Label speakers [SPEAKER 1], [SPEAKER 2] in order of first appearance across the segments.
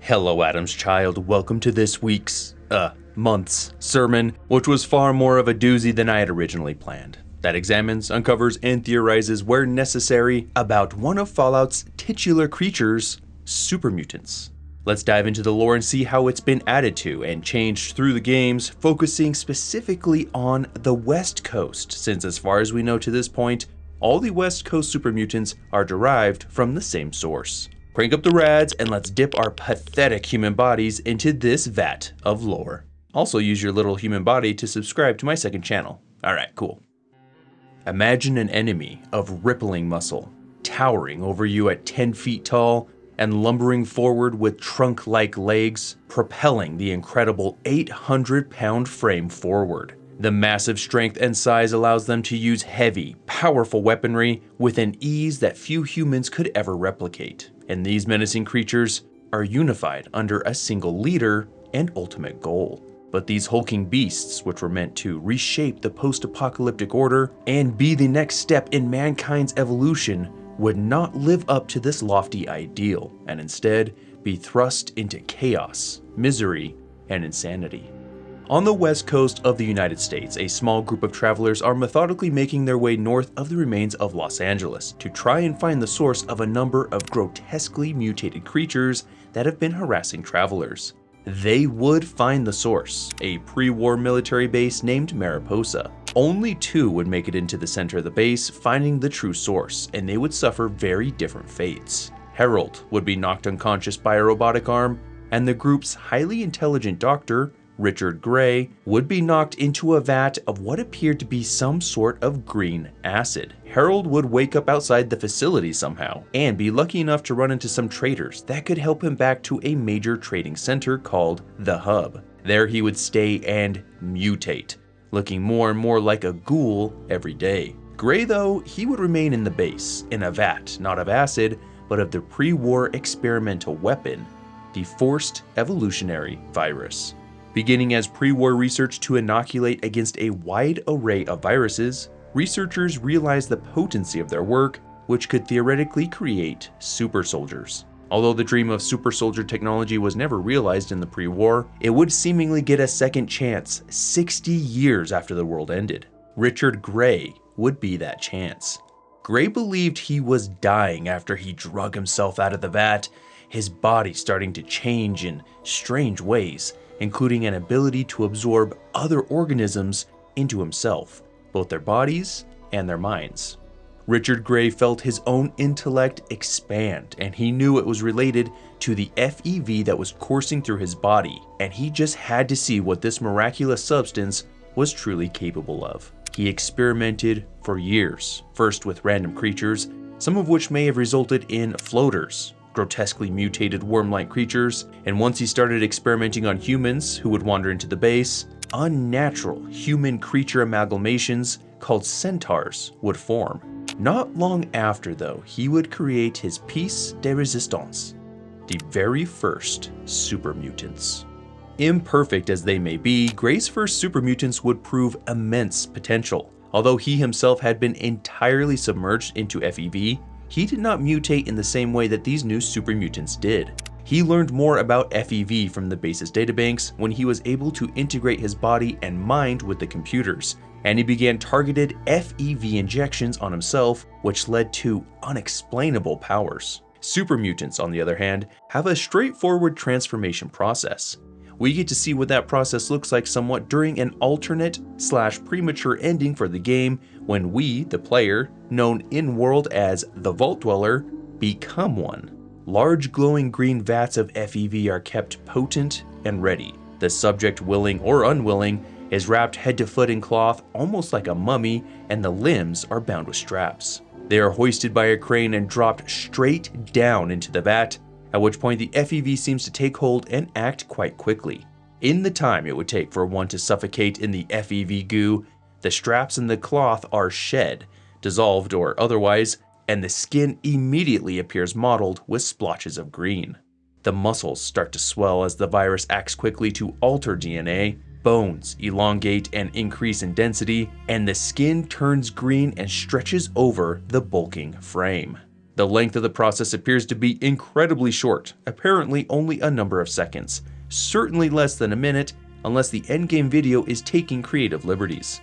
[SPEAKER 1] Hello Adam's child, welcome to this week's, month's sermon, which was far more of a doozy than I had originally planned. That examines, uncovers, and theorizes where necessary about one of Fallout's titular creatures, super mutants. Let's dive into the lore and see how it's been added to and changed through the games, focusing specifically on the West Coast, since as far as we know to this point, all the West Coast super mutants are derived from the same source. Crank up the rads and let's dip our pathetic human bodies into this vat of lore. Also use your little human body to subscribe to my second channel. Alright, cool. Imagine an enemy of rippling muscle, towering over you at 10 feet tall and lumbering forward with trunk-like legs, propelling the incredible 800-pound frame forward. The massive strength and size allows them to use heavy, powerful weaponry with an ease that few humans could ever replicate. And these menacing creatures are unified under a single leader and ultimate goal. But these hulking beasts, which were meant to reshape the post-apocalyptic order and be the next step in mankind's evolution, would not live up to this lofty ideal, and instead be thrust into chaos, misery, and insanity. On the west coast of the United States, a small group of travelers are methodically making their way north of the remains of Los Angeles to try and find the source of a number of grotesquely mutated creatures that have been harassing travelers. They would find the source, a pre-war military base named Mariposa. Only two would make it into the center of the base, finding the true source, and they would suffer very different fates. Harold would be knocked unconscious by a robotic arm, and the group's highly intelligent doctor, Richard Gray, would be knocked into a vat of what appeared to be some sort of green acid. Harold would wake up outside the facility somehow, and be lucky enough to run into some traders that could help him back to a major trading center called The Hub. There he would stay and mutate, looking more and more like a ghoul every day. Gray, though, he would remain in the base, in a vat, not of acid, but of the pre-war experimental weapon, the forced evolutionary virus. Beginning as pre-war research to inoculate against a wide array of viruses, researchers realized the potency of their work, which could theoretically create super soldiers. Although the dream of super soldier technology was never realized in the pre-war, it would seemingly get a second chance 60 years after the world ended. Richard Gray would be that chance. Gray believed he was dying after he drug himself out of the vat, his body starting to change in strange ways, including an ability to absorb other organisms into himself, both their bodies and their minds. Richard Gray felt his own intellect expand, and he knew it was related to the FEV that was coursing through his body, and he just had to see what this miraculous substance was truly capable of. He experimented for years, first with random creatures, some of which may have resulted in floaters, grotesquely mutated worm-like creatures, and once he started experimenting on humans who would wander into the base, unnatural human-creature amalgamations called centaurs would form. Not long after, though, he would create his piece de resistance, the very first super mutants. Imperfect as they may be, Gray's first super mutants would prove immense potential. Although he himself had been entirely submerged into FEV, he did not mutate in the same way that these new super mutants did. He learned more about FEV from the base's databanks when he was able to integrate his body and mind with the computers, and he began targeted FEV injections on himself, which led to unexplainable powers. Super mutants, on the other hand, have a straightforward transformation process. We get to see what that process looks like somewhat during an alternate/premature ending for the game when we, the player, known in-world as the Vault Dweller, become one. Large glowing green vats of FEV are kept potent and ready. The subject, willing or unwilling, is wrapped head to foot in cloth almost like a mummy, and the limbs are bound with straps. They are hoisted by a crane and dropped straight down into the vat, at which point the FEV seems to take hold and act quite quickly. In the time it would take for one to suffocate in the FEV goo, the straps and the cloth are shed, dissolved or otherwise, and the skin immediately appears mottled with splotches of green. The muscles start to swell as the virus acts quickly to alter DNA, bones elongate and increase in density, and the skin turns green and stretches over the bulking frame. The length of the process appears to be incredibly short, apparently only a number of seconds, certainly less than a minute unless the endgame video is taking creative liberties.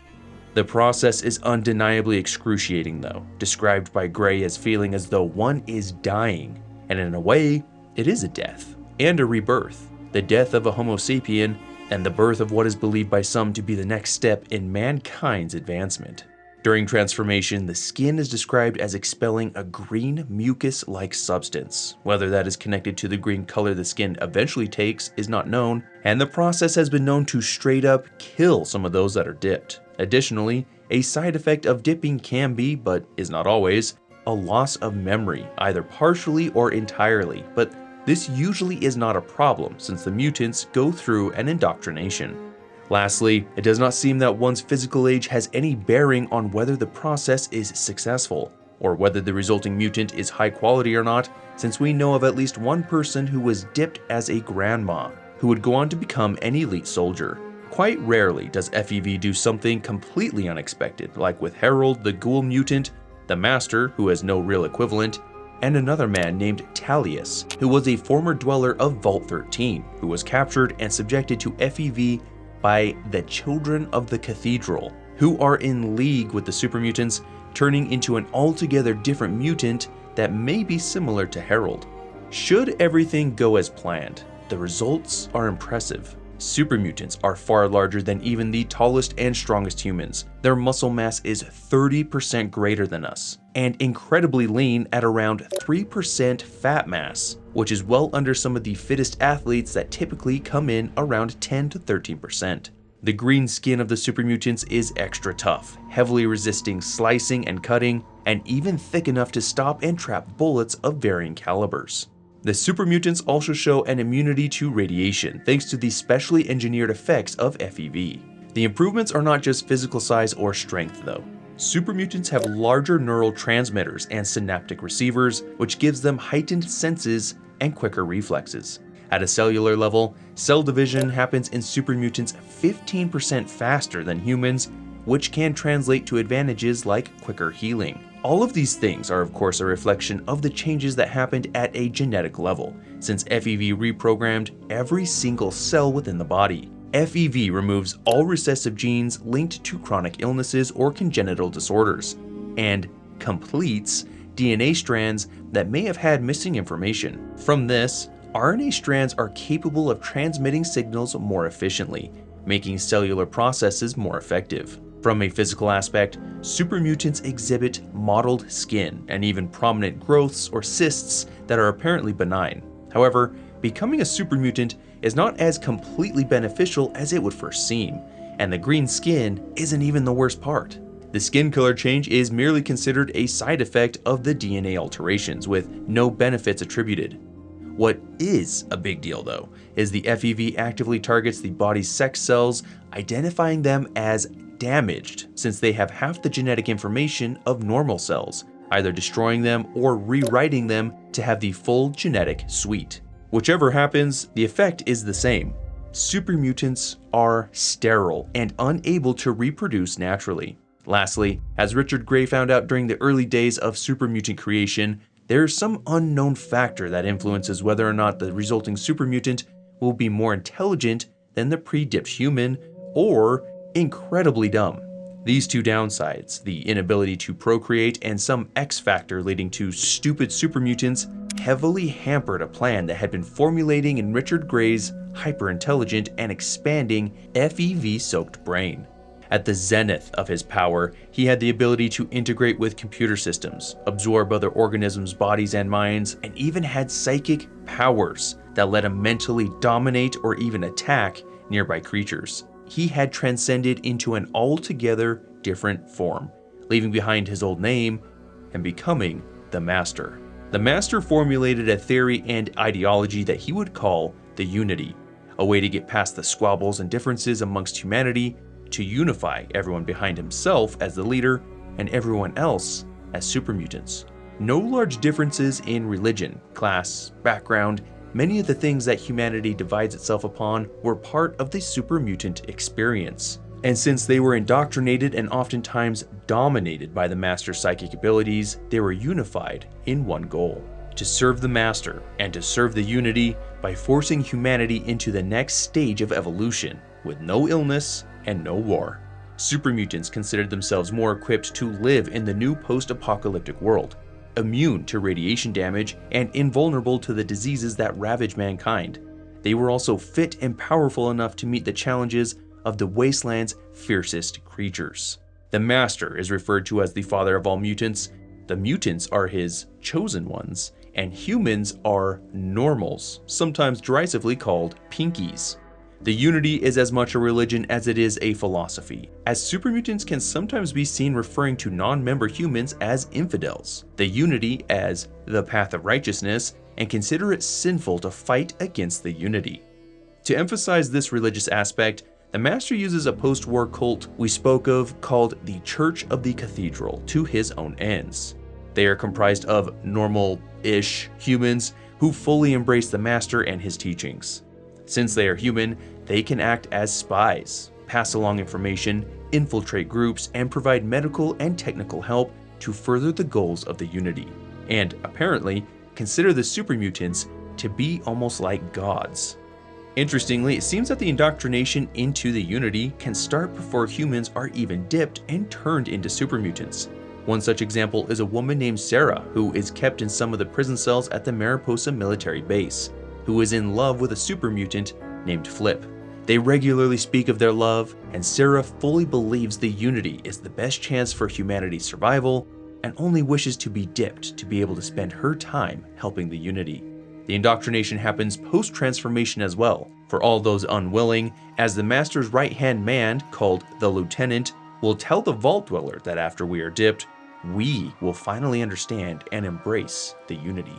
[SPEAKER 1] The process is undeniably excruciating though, described by Gray as feeling as though one is dying, and in a way, it is a death, and a rebirth, the death of a Homo sapien, and the birth of what is believed by some to be the next step in mankind's advancement. During transformation, the skin is described as expelling a green mucus-like substance. Whether that is connected to the green color the skin eventually takes is not known, and the process has been known to straight up kill some of those that are dipped. Additionally, a side effect of dipping can be, but is not always, a loss of memory, either partially or entirely, but this usually is not a problem since the mutants go through an indoctrination. Lastly, it does not seem that one's physical age has any bearing on whether the process is successful, or whether the resulting mutant is high quality or not, since we know of at least one person who was dipped as a grandma, who would go on to become an elite soldier. Quite rarely does FEV do something completely unexpected, like with Harold the Ghoul mutant, the Master, who has no real equivalent, and another man named Talius, who was a former dweller of Vault 13, who was captured and subjected to FEV by the Children of the Cathedral, who are in league with the super mutants, turning into an altogether different mutant that may be similar to Harold. Should everything go as planned, the results are impressive. Super mutants are far larger than even the tallest and strongest humans. Their muscle mass is 30% greater than us, and incredibly lean at around 3% fat mass, which is well under some of the fittest athletes that typically come in around 10 to 13%. The green skin of the super mutants is extra tough, heavily resisting slicing and cutting, and even thick enough to stop and trap bullets of varying calibers. The super mutants also show an immunity to radiation thanks to the specially engineered effects of FEV. The improvements are not just physical size or strength though. Super mutants have larger neural transmitters and synaptic receivers, which gives them heightened senses and quicker reflexes. At a cellular level, cell division happens in super mutants 15% faster than humans, which can translate to advantages like quicker healing. All of these things are of course a reflection of the changes that happened at a genetic level, since FEV reprogrammed every single cell within the body. FEV removes all recessive genes linked to chronic illnesses or congenital disorders, and completes DNA strands that may have had missing information. From this, RNA strands are capable of transmitting signals more efficiently, making cellular processes more effective. From a physical aspect, super mutants exhibit mottled skin and even prominent growths or cysts that are apparently benign. However, becoming a super mutant is not as completely beneficial as it would first seem, and the green skin isn't even the worst part. The skin color change is merely considered a side effect of the DNA alterations, with no benefits attributed. What is a big deal though, is the FEV actively targets the body's sex cells, identifying them as damaged since they have half the genetic information of normal cells, either destroying them or rewriting them to have the full genetic suite. Whichever happens, the effect is the same. Super mutants are sterile and unable to reproduce naturally. Lastly, as Richard Gray found out during the early days of super mutant creation, there is some unknown factor that influences whether or not the resulting super mutant will be more intelligent than the pre-dipped human or incredibly dumb. These two downsides, the inability to procreate and some X factor leading to stupid super mutants, heavily hampered a plan that had been formulating in Richard Gray's hyper-intelligent and expanding FEV-soaked brain. At the zenith of his power, he had the ability to integrate with computer systems, absorb other organisms' bodies and minds, and even had psychic powers that let him mentally dominate or even attack nearby creatures. He had transcended into an altogether different form, leaving behind his old name and becoming the Master. The Master formulated a theory and ideology that he would call the Unity, a way to get past the squabbles and differences amongst humanity, to unify everyone behind himself as the leader and everyone else as super mutants. No large differences in religion, class, background. Many of the things that humanity divides itself upon were part of the super mutant experience. And since they were indoctrinated and oftentimes dominated by the Master's psychic abilities, they were unified in one goal: to serve the Master and to serve the Unity by forcing humanity into the next stage of evolution with no illness and no war. Super mutants considered themselves more equipped to live in the new post-apocalyptic world, immune to radiation damage and invulnerable to the diseases that ravage mankind. They were also fit and powerful enough to meet the challenges of the wasteland's fiercest creatures. The Master is referred to as the father of all mutants, the mutants are his chosen ones, and humans are normals, sometimes derisively called pinkies. The Unity is as much a religion as it is a philosophy, as super mutants can sometimes be seen referring to non-member humans as infidels, the Unity as the path of righteousness, and consider it sinful to fight against the Unity. To emphasize this religious aspect, the Master uses a post-war cult we spoke of called the Church of the Cathedral to his own ends. They are comprised of normal-ish humans who fully embrace the Master and his teachings. Since they are human, they can act as spies, pass along information, infiltrate groups, and provide medical and technical help to further the goals of the Unity, and apparently consider the super mutants to be almost like gods. Interestingly, it seems that the indoctrination into the Unity can start before humans are even dipped and turned into super mutants. One such example is a woman named Sarah, who is kept in some of the prison cells at the Mariposa military base, who is in love with a super mutant named Flip. They regularly speak of their love, and Sarah fully believes the Unity is the best chance for humanity's survival, and only wishes to be dipped to be able to spend her time helping the Unity. The indoctrination happens post-transformation as well, for all those unwilling, as the Master's right-hand man, called the Lieutenant, will tell the Vault Dweller that after we are dipped, we will finally understand and embrace the Unity.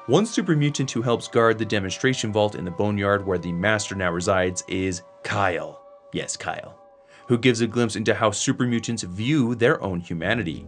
[SPEAKER 1] One super mutant who helps guard the demonstration vault in the Boneyard where the Master now resides is Kyle. Yes, Kyle, who gives a glimpse into how super mutants view their own humanity.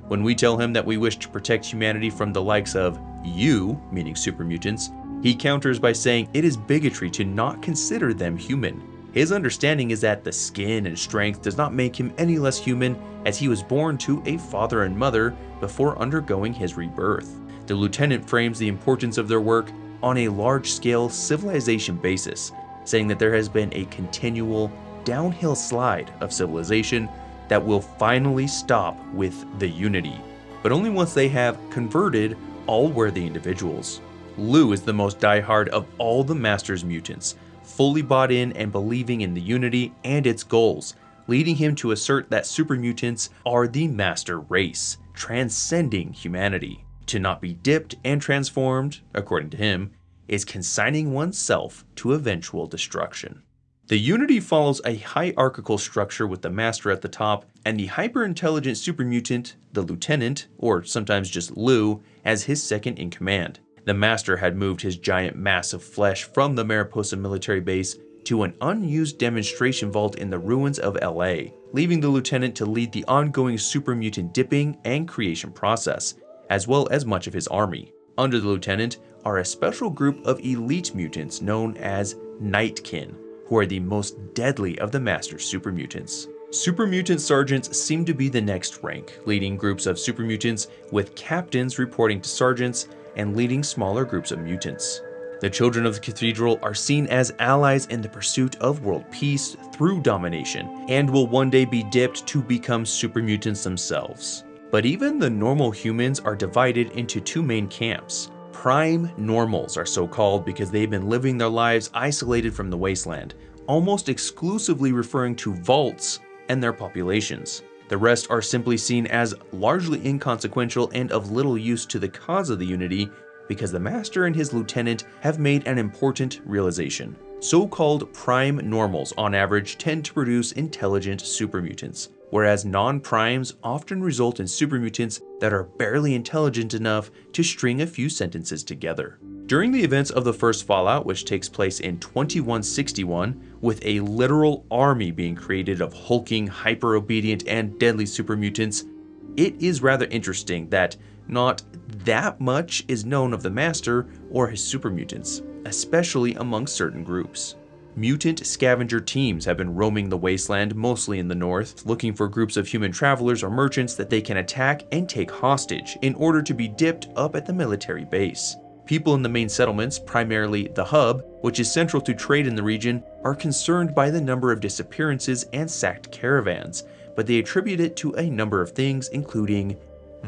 [SPEAKER 1] When we tell him that we wish to protect humanity from the likes of you, meaning super mutants, he counters by saying it is bigotry to not consider them human. His understanding is that the skin and strength does not make him any less human, as he was born to a father and mother before undergoing his rebirth. The Lieutenant frames the importance of their work on a large-scale civilization basis, saying that there has been a continual downhill slide of civilization that will finally stop with the Unity, but only once they have converted all worthy individuals. Lou is the most diehard of all the Master's mutants, fully bought in and believing in the Unity and its goals, leading him to assert that super mutants are the Master race, transcending humanity. To not be dipped and transformed, according to him, is consigning oneself to eventual destruction. The Unity follows a hierarchical structure with the Master at the top and the hyper-intelligent super mutant, the Lieutenant, or sometimes just Lou, as his second in command. The Master had moved his giant mass of flesh from the Mariposa military base to an unused demonstration vault in the ruins of LA, leaving the Lieutenant to lead the ongoing super mutant dipping and creation process, as well as much of his army. Under the Lieutenant are a special group of elite mutants known as Nightkin, who are the most deadly of the Master's super mutants. Super mutant sergeants seem to be the next rank, leading groups of super mutants, with captains reporting to sergeants and leading smaller groups of mutants. The Children of the Cathedral are seen as allies in the pursuit of world peace through domination, and will one day be dipped to become super mutants themselves. But even the normal humans are divided into two main camps. Prime normals are so called because they've been living their lives isolated from the wasteland, almost exclusively referring to vaults and their populations. The rest are simply seen as largely inconsequential and of little use to the cause of the Unity, because the Master and his Lieutenant have made an important realization. So-called prime normals on average tend to produce intelligent super mutants, whereas non-primes often result in super mutants that are barely intelligent enough to string a few sentences together. During the events of the first Fallout, which takes place in 2161, with a literal army being created of hulking, hyper-obedient, and deadly super mutants, it is rather interesting that not that much is known of the Master or his super mutants, especially among certain groups. mutant scavenger teams have been roaming the wasteland, mostly in the north, looking for groups of human travelers or merchants that they can attack and take hostage in order to be dipped up at the military base. People in the main settlements, primarily the hub, which is central to trade in the region, are concerned by the number of disappearances and sacked caravans, but they attribute it to a number of things, including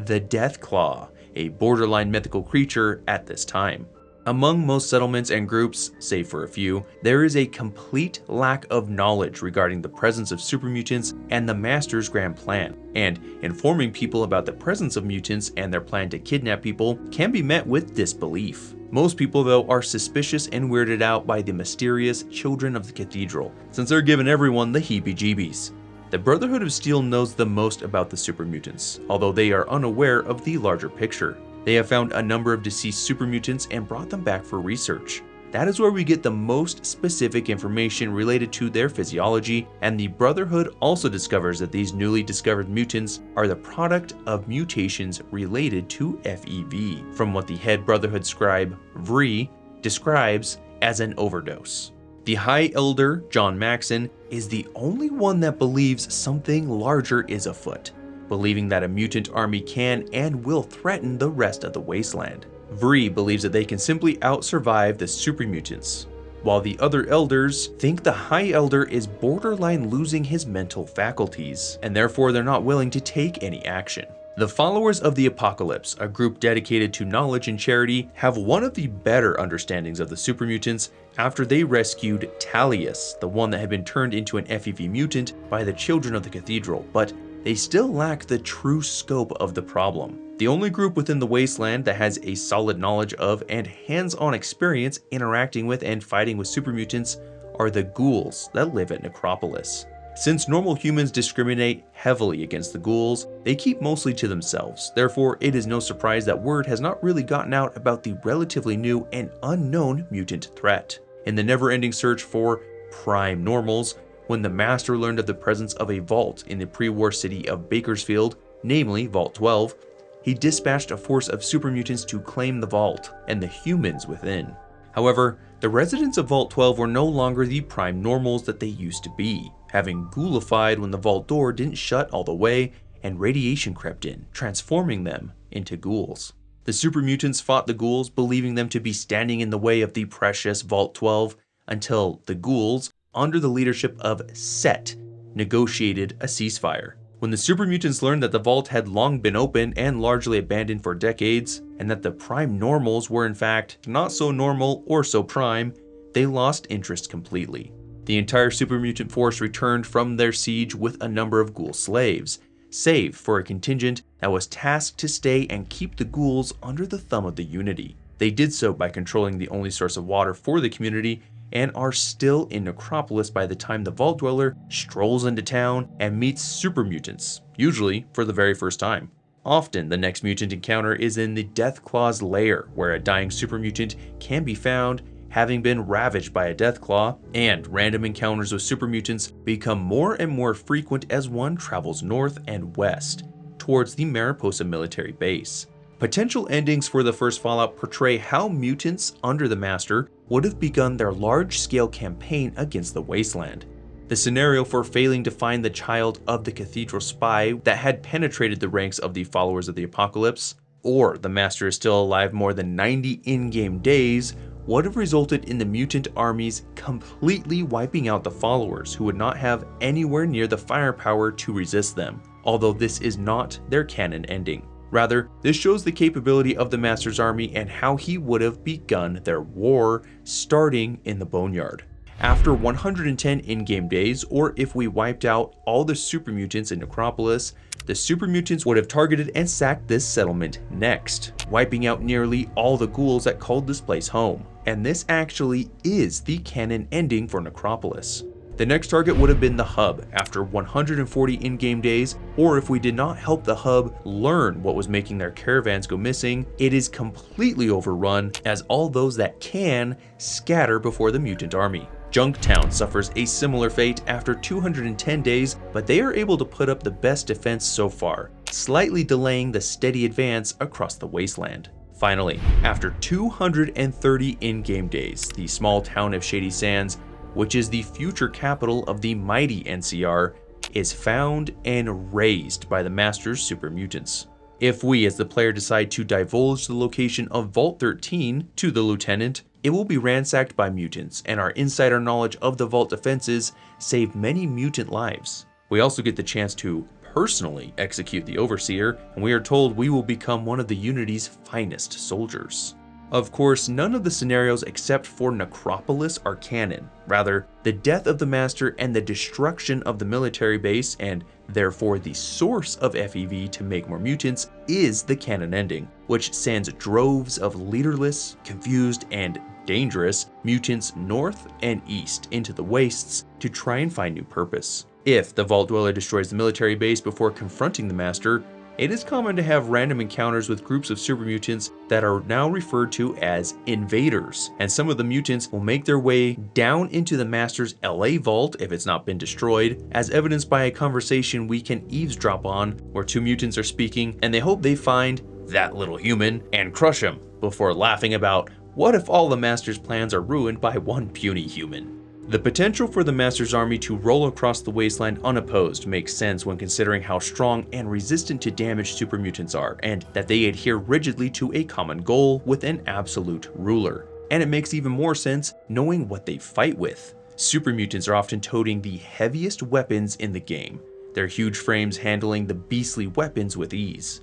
[SPEAKER 1] the Deathclaw, a borderline mythical creature at this time. Among most settlements and groups, save for a few, there is a complete lack of knowledge regarding the presence of super mutants and the Master's grand plan, and informing people about the presence of mutants and their plan to kidnap people can be met with disbelief. Most people, though, are suspicious and weirded out by the mysterious Children of the Cathedral, since they're giving everyone the heebie-jeebies. The Brotherhood of Steel knows the most about the super mutants, although they are unaware of the larger picture. They have found a number of deceased super mutants and brought them back for research. That is where we get the most specific information related to their physiology, and the Brotherhood also discovers that these newly discovered mutants are the product of mutations related to FEV, from what the head Brotherhood scribe, Vree, describes as an overdose. The High Elder, John Maxon, is the only one that believes something larger is afoot, believing that a mutant army can and will threaten the rest of the wasteland. Vree believes that they can simply out-survive the super mutants, while the other elders think the High Elder is borderline losing his mental faculties, and therefore they're not willing to take any action. The Followers of the Apocalypse, a group dedicated to knowledge and charity, have one of the better understandings of the super mutants after they rescued Talius, the one that had been turned into an FEV mutant by the Children of the Cathedral, but they still lack the true scope of the problem. The only group within the wasteland that has a solid knowledge of and hands-on experience interacting with and fighting with super mutants are the ghouls that live at Necropolis. Since normal humans discriminate heavily against the ghouls, they keep mostly to themselves. Therefore, it is no surprise that word has not really gotten out about the relatively new and unknown mutant threat. In the never-ending search for prime normals, when the Master learned of the presence of a vault in the pre-war city of Bakersfield, namely Vault 12, he dispatched a force of super mutants to claim the vault and the humans within. However, the residents of Vault 12 were no longer the prime normals that they used to be, having ghoulified when the vault door didn't shut all the way and radiation crept in, transforming them into ghouls. The super mutants fought the ghouls, believing them to be standing in the way of the precious Vault 12, until the ghouls, under the leadership of Set, negotiated a ceasefire. When the super mutants learned that the vault had long been open and largely abandoned for decades, and that the prime normals were in fact not so normal or so prime, they lost interest completely. The entire super mutant force returned from their siege with a number of ghoul slaves, save for a contingent that was tasked to stay and keep the ghouls under the thumb of the Unity. They did so by controlling the only source of water for the community, and are still in Necropolis by the time the Vault Dweller strolls into town and meets super mutants, usually for the very first time. Often, the next mutant encounter is in the Deathclaw's lair, where a dying super mutant can be found having been ravaged by a Deathclaw, and random encounters with super mutants become more and more frequent as one travels north and west, towards the Mariposa military base. Potential endings for the first Fallout portray how mutants under the Master would have begun their large-scale campaign against the Wasteland. The scenario for failing to find the child of the Cathedral spy that had penetrated the ranks of the Followers of the Apocalypse, or the Master is still alive more than 90 in-game days, would have resulted in the mutant armies completely wiping out the Followers, who would not have anywhere near the firepower to resist them, although this is not their canon ending. Rather, this shows the capability of the Master's army and how he would have begun their war, starting in the Boneyard. After 110 in-game days, or if we wiped out all the super mutants in Necropolis, the super mutants would have targeted and sacked this settlement next, wiping out nearly all the ghouls that called this place home. And this actually is the canon ending for Necropolis. The next target would have been the hub after 140 in-game days, or if we did not help the hub learn what was making their caravans go missing, it is completely overrun as all those that can scatter before the mutant army. Junktown suffers a similar fate after 210 days, but they are able to put up the best defense so far, slightly delaying the steady advance across the wasteland. Finally, after 230 in-game days, the small town of Shady Sands which is the future capital of the mighty NCR, is found and razed by the Master's super mutants. If we as the player decide to divulge the location of Vault 13 to the Lieutenant, it will be ransacked by mutants, and our insider knowledge of the Vault defenses save many mutant lives. We also get the chance to personally execute the Overseer, and we are told we will become one of the Unity's finest soldiers. Of course, none of the scenarios except for Necropolis are canon. Rather, the death of the Master and the destruction of the military base, and therefore the source of FEV to make more mutants, is the canon ending, which sends droves of leaderless, confused, and dangerous mutants north and east into the wastes to try and find new purpose. If the Vault Dweller destroys the military base before confronting the Master, it is common to have random encounters with groups of super mutants that are now referred to as invaders, and some of the mutants will make their way down into the Master's LA Vault if it's not been destroyed, as evidenced by a conversation we can eavesdrop on where two mutants are speaking and they hope they find that little human and crush him before laughing about what if all the Master's plans are ruined by one puny human. The potential for the Master's army to roll across the wasteland unopposed makes sense when considering how strong and resistant to damage super mutants are, and that they adhere rigidly to a common goal with an absolute ruler. And it makes even more sense knowing what they fight with. Super mutants are often toting the heaviest weapons in the game, their huge frames handling the beastly weapons with ease.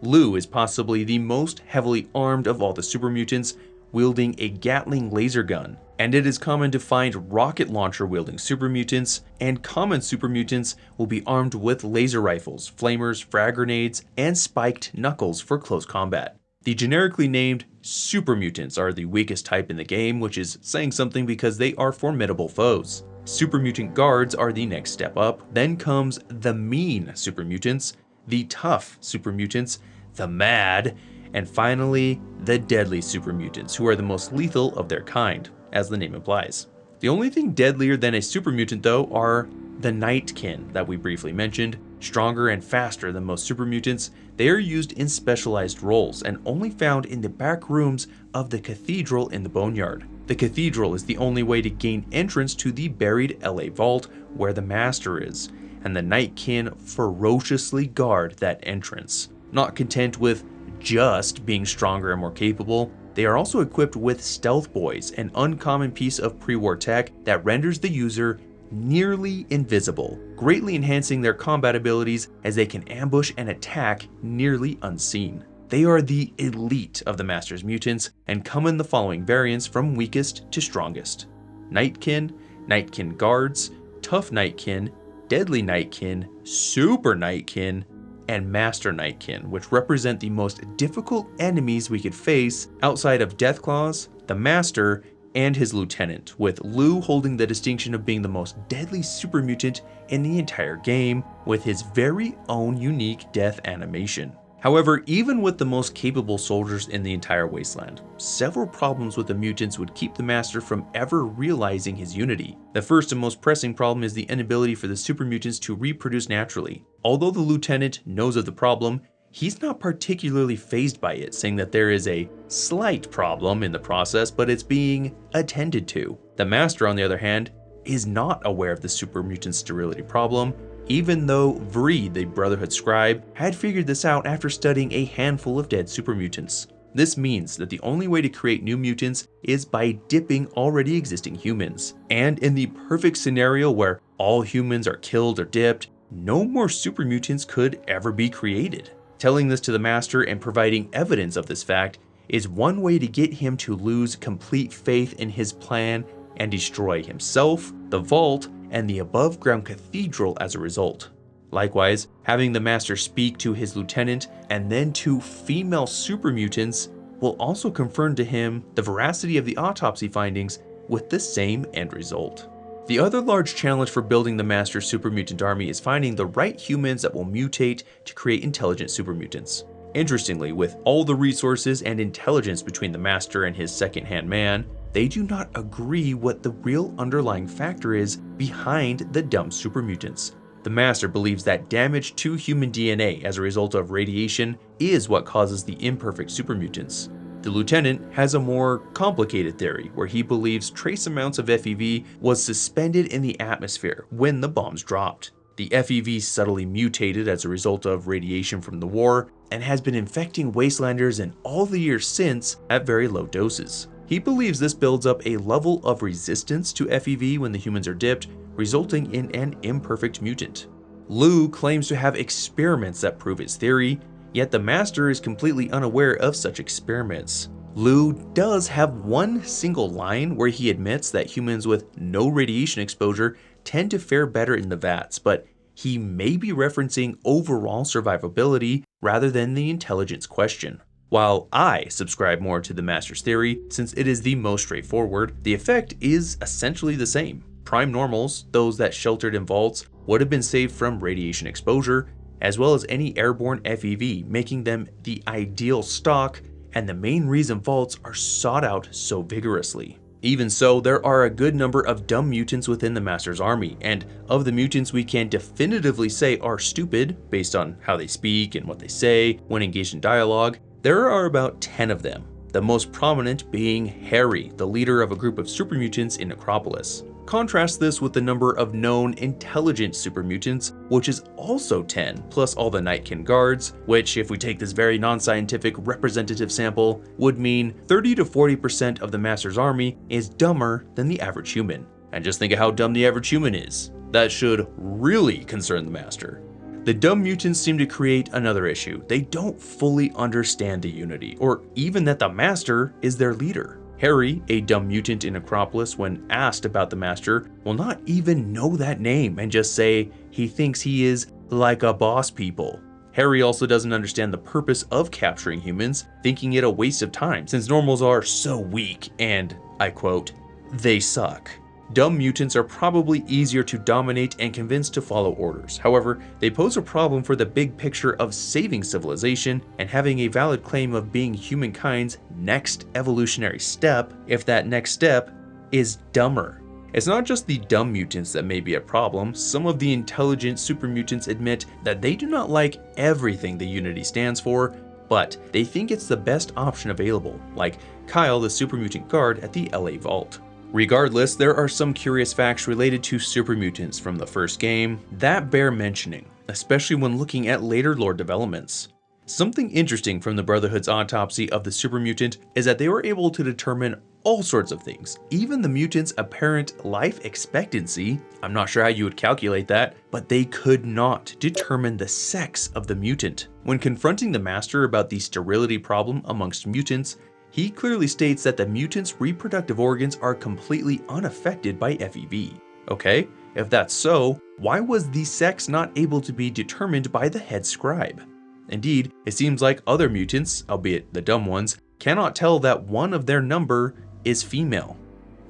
[SPEAKER 1] Lou is possibly the most heavily armed of all the super mutants, wielding a Gatling laser gun, and it is common to find rocket launcher wielding super mutants, and common super mutants will be armed with laser rifles, flamers, frag grenades, and spiked knuckles for close combat. The generically named super mutants are the weakest type in the game, which is saying something because they are formidable foes. Super mutant guards are the next step up, then comes the mean super mutants, the tough super mutants, the mad, and finally, the deadly super mutants, who are the most lethal of their kind, as the name implies. The only thing deadlier than a super mutant though are the Nightkin that we briefly mentioned. Stronger and faster than most super mutants, they are used in specialized roles and only found in the back rooms of the cathedral in the Boneyard. The cathedral is the only way to gain entrance to the buried LA Vault where the Master is, and the Nightkin ferociously guard that entrance. Not content with just being stronger and more capable, they are also equipped with Stealth Boys, an uncommon piece of pre-war tech that renders the user nearly invisible, greatly enhancing their combat abilities as they can ambush and attack nearly unseen. They are the elite of the Master's mutants and come in the following variants from weakest to strongest: Nightkin, Nightkin Guards, Tough Nightkin, Deadly Nightkin, Super Nightkin, and Master Nightkin, which represent the most difficult enemies we could face outside of Deathclaws, the Master, and his lieutenant, with Lou holding the distinction of being the most deadly super mutant in the entire game, with his very own unique death animation. However, even with the most capable soldiers in the entire wasteland, several problems with the mutants would keep the Master from ever realizing his unity. The first and most pressing problem is the inability for the super mutants to reproduce naturally. Although the lieutenant knows of the problem, he's not particularly fazed by it, saying that there is a slight problem in the process, but it's being attended to. The Master, on the other hand, is not aware of the super mutant sterility problem, even though Vree, the Brotherhood scribe, had figured this out after studying a handful of dead super mutants. This means that the only way to create new mutants is by dipping already existing humans. And in the perfect scenario where all humans are killed or dipped, no more super mutants could ever be created. Telling this to the Master and providing evidence of this fact is one way to get him to lose complete faith in his plan and destroy himself, the Vault, and the above-ground cathedral as a result. Likewise, having the Master speak to his lieutenant and then to female super mutants will also confirm to him the veracity of the autopsy findings with the same end result. The other large challenge for building the Master's super mutant army is finding the right humans that will mutate to create intelligent super mutants. Interestingly, with all the resources and intelligence between the Master and his second-hand man, they do not agree what the real underlying factor is behind the dumb super mutants. The Master believes that damage to human DNA as a result of radiation is what causes the imperfect super mutants. The lieutenant has a more complicated theory where he believes trace amounts of FEV was suspended in the atmosphere when the bombs dropped. The FEV subtly mutated as a result of radiation from the war and has been infecting wastelanders in all the years since at very low doses. He believes this builds up a level of resistance to FEV when the humans are dipped, resulting in an imperfect mutant. Lou claims to have experiments that prove his theory, yet the Master is completely unaware of such experiments. Lou does have one single line where he admits that humans with no radiation exposure tend to fare better in the vats, but he may be referencing overall survivability rather than the intelligence question. While I subscribe more to the Master's theory, since it is the most straightforward, the effect is essentially the same. Prime normals, those that sheltered in vaults, would have been saved from radiation exposure, as well as any airborne FEV, making them the ideal stock and the main reason vaults are sought out so vigorously. Even so, there are a good number of dumb mutants within the Master's army, and of the mutants we can definitively say are stupid, based on how they speak and what they say when engaged in dialogue, there are about 10 of them, the most prominent being Harry, the leader of a group of super mutants in Necropolis. Contrast this with the number of known intelligent super mutants, which is also 10, plus all the Nightkin guards, which, if we take this very non-scientific representative sample, would mean 30 to 40% of the Master's army is dumber than the average human. And just think of how dumb the average human is. That should really concern the Master. The dumb mutants seem to create another issue. They don't fully understand the Unity, or even that the Master is their leader. Harry, a dumb mutant in Necropolis, when asked about the Master, will not even know that name and just say he thinks he is like a boss people. Harry also doesn't understand the purpose of capturing humans, thinking it a waste of time since normals are so weak and, I quote, they suck. Dumb mutants are probably easier to dominate and convince to follow orders. However, they pose a problem for the big picture of saving civilization and having a valid claim of being humankind's next evolutionary step, if that next step is dumber. It's not just the dumb mutants that may be a problem. Some of the intelligent super mutants admit that they do not like everything the Unity stands for, but they think it's the best option available, like Kyle, the super mutant guard at the LA Vault. Regardless, there are some curious facts related to super mutants from the first game that bear mentioning, especially when looking at later lore developments. Something interesting from the Brotherhood's autopsy of the super mutant is that they were able to determine all sorts of things, even the mutant's apparent life expectancy. I'm not sure how you would calculate that, but they could not determine the sex of the mutant. When confronting the Master about the sterility problem amongst mutants, he clearly states that the mutant's reproductive organs are completely unaffected by FEV. Okay, if that's so, why was the sex not able to be determined by the head scribe? Indeed, it seems like other mutants, albeit the dumb ones, cannot tell that one of their number is female.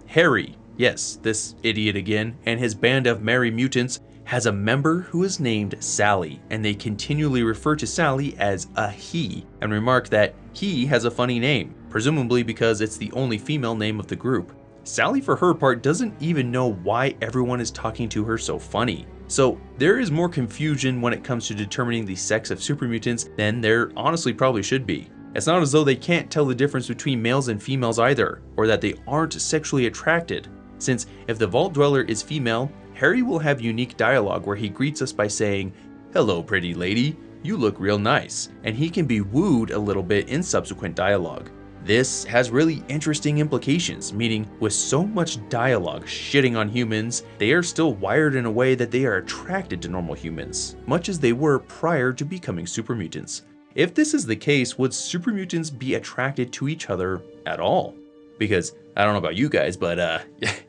[SPEAKER 1] Harry, yes, this idiot again, and his band of merry mutants has a member who is named Sally, and they continually refer to Sally as a he, and remark that he has a funny name, presumably because it's the only female name of the group. Sally, for her part, doesn't even know why everyone is talking to her so funny. So there is more confusion when it comes to determining the sex of super mutants than there honestly probably should be. It's not as though they can't tell the difference between males and females either, or that they aren't sexually attracted, since if the Vault Dweller is female, Harry will have unique dialogue where he greets us by saying, "Hello, pretty lady, you look real nice," and he can be wooed a little bit in subsequent dialogue. This has really interesting implications, meaning with so much dialogue shitting on humans, they are still wired in a way that they are attracted to normal humans, much as they were prior to becoming super mutants. If this is the case, would super mutants be attracted to each other at all? Because I don't know about you guys, but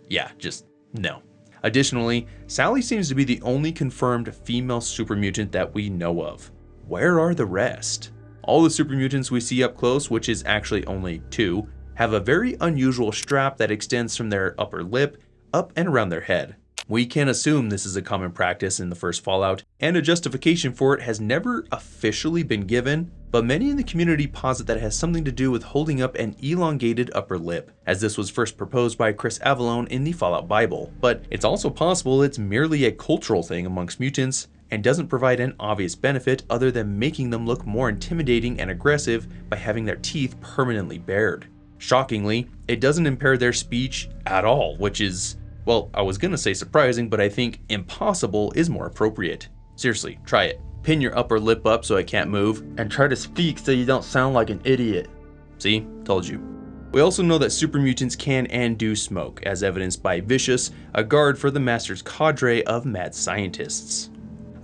[SPEAKER 1] yeah, just no. Additionally, Sally seems to be the only confirmed female super mutant that we know of. Where are the rest? All the super mutants we see up close, which is actually only 2, have a very unusual strap that extends from their upper lip up and around their head. We can assume this is a common practice in the first Fallout, and a justification for it has never officially been given, but many in the community posit that it has something to do with holding up an elongated upper lip, as this was first proposed by Chris Avallone in the Fallout Bible. But it's also possible it's merely a cultural thing amongst mutants, and doesn't provide an obvious benefit other than making them look more intimidating and aggressive by having their teeth permanently bared. Shockingly, it doesn't impair their speech at all, which is, well, I was gonna say surprising, but I think impossible is more appropriate. Seriously, try it. Pin your upper lip up so I can't move, and try to speak so you don't sound like an idiot. See? Told you. We also know that super mutants can and do smoke, as evidenced by Vicious, a guard for the Master's cadre of mad scientists.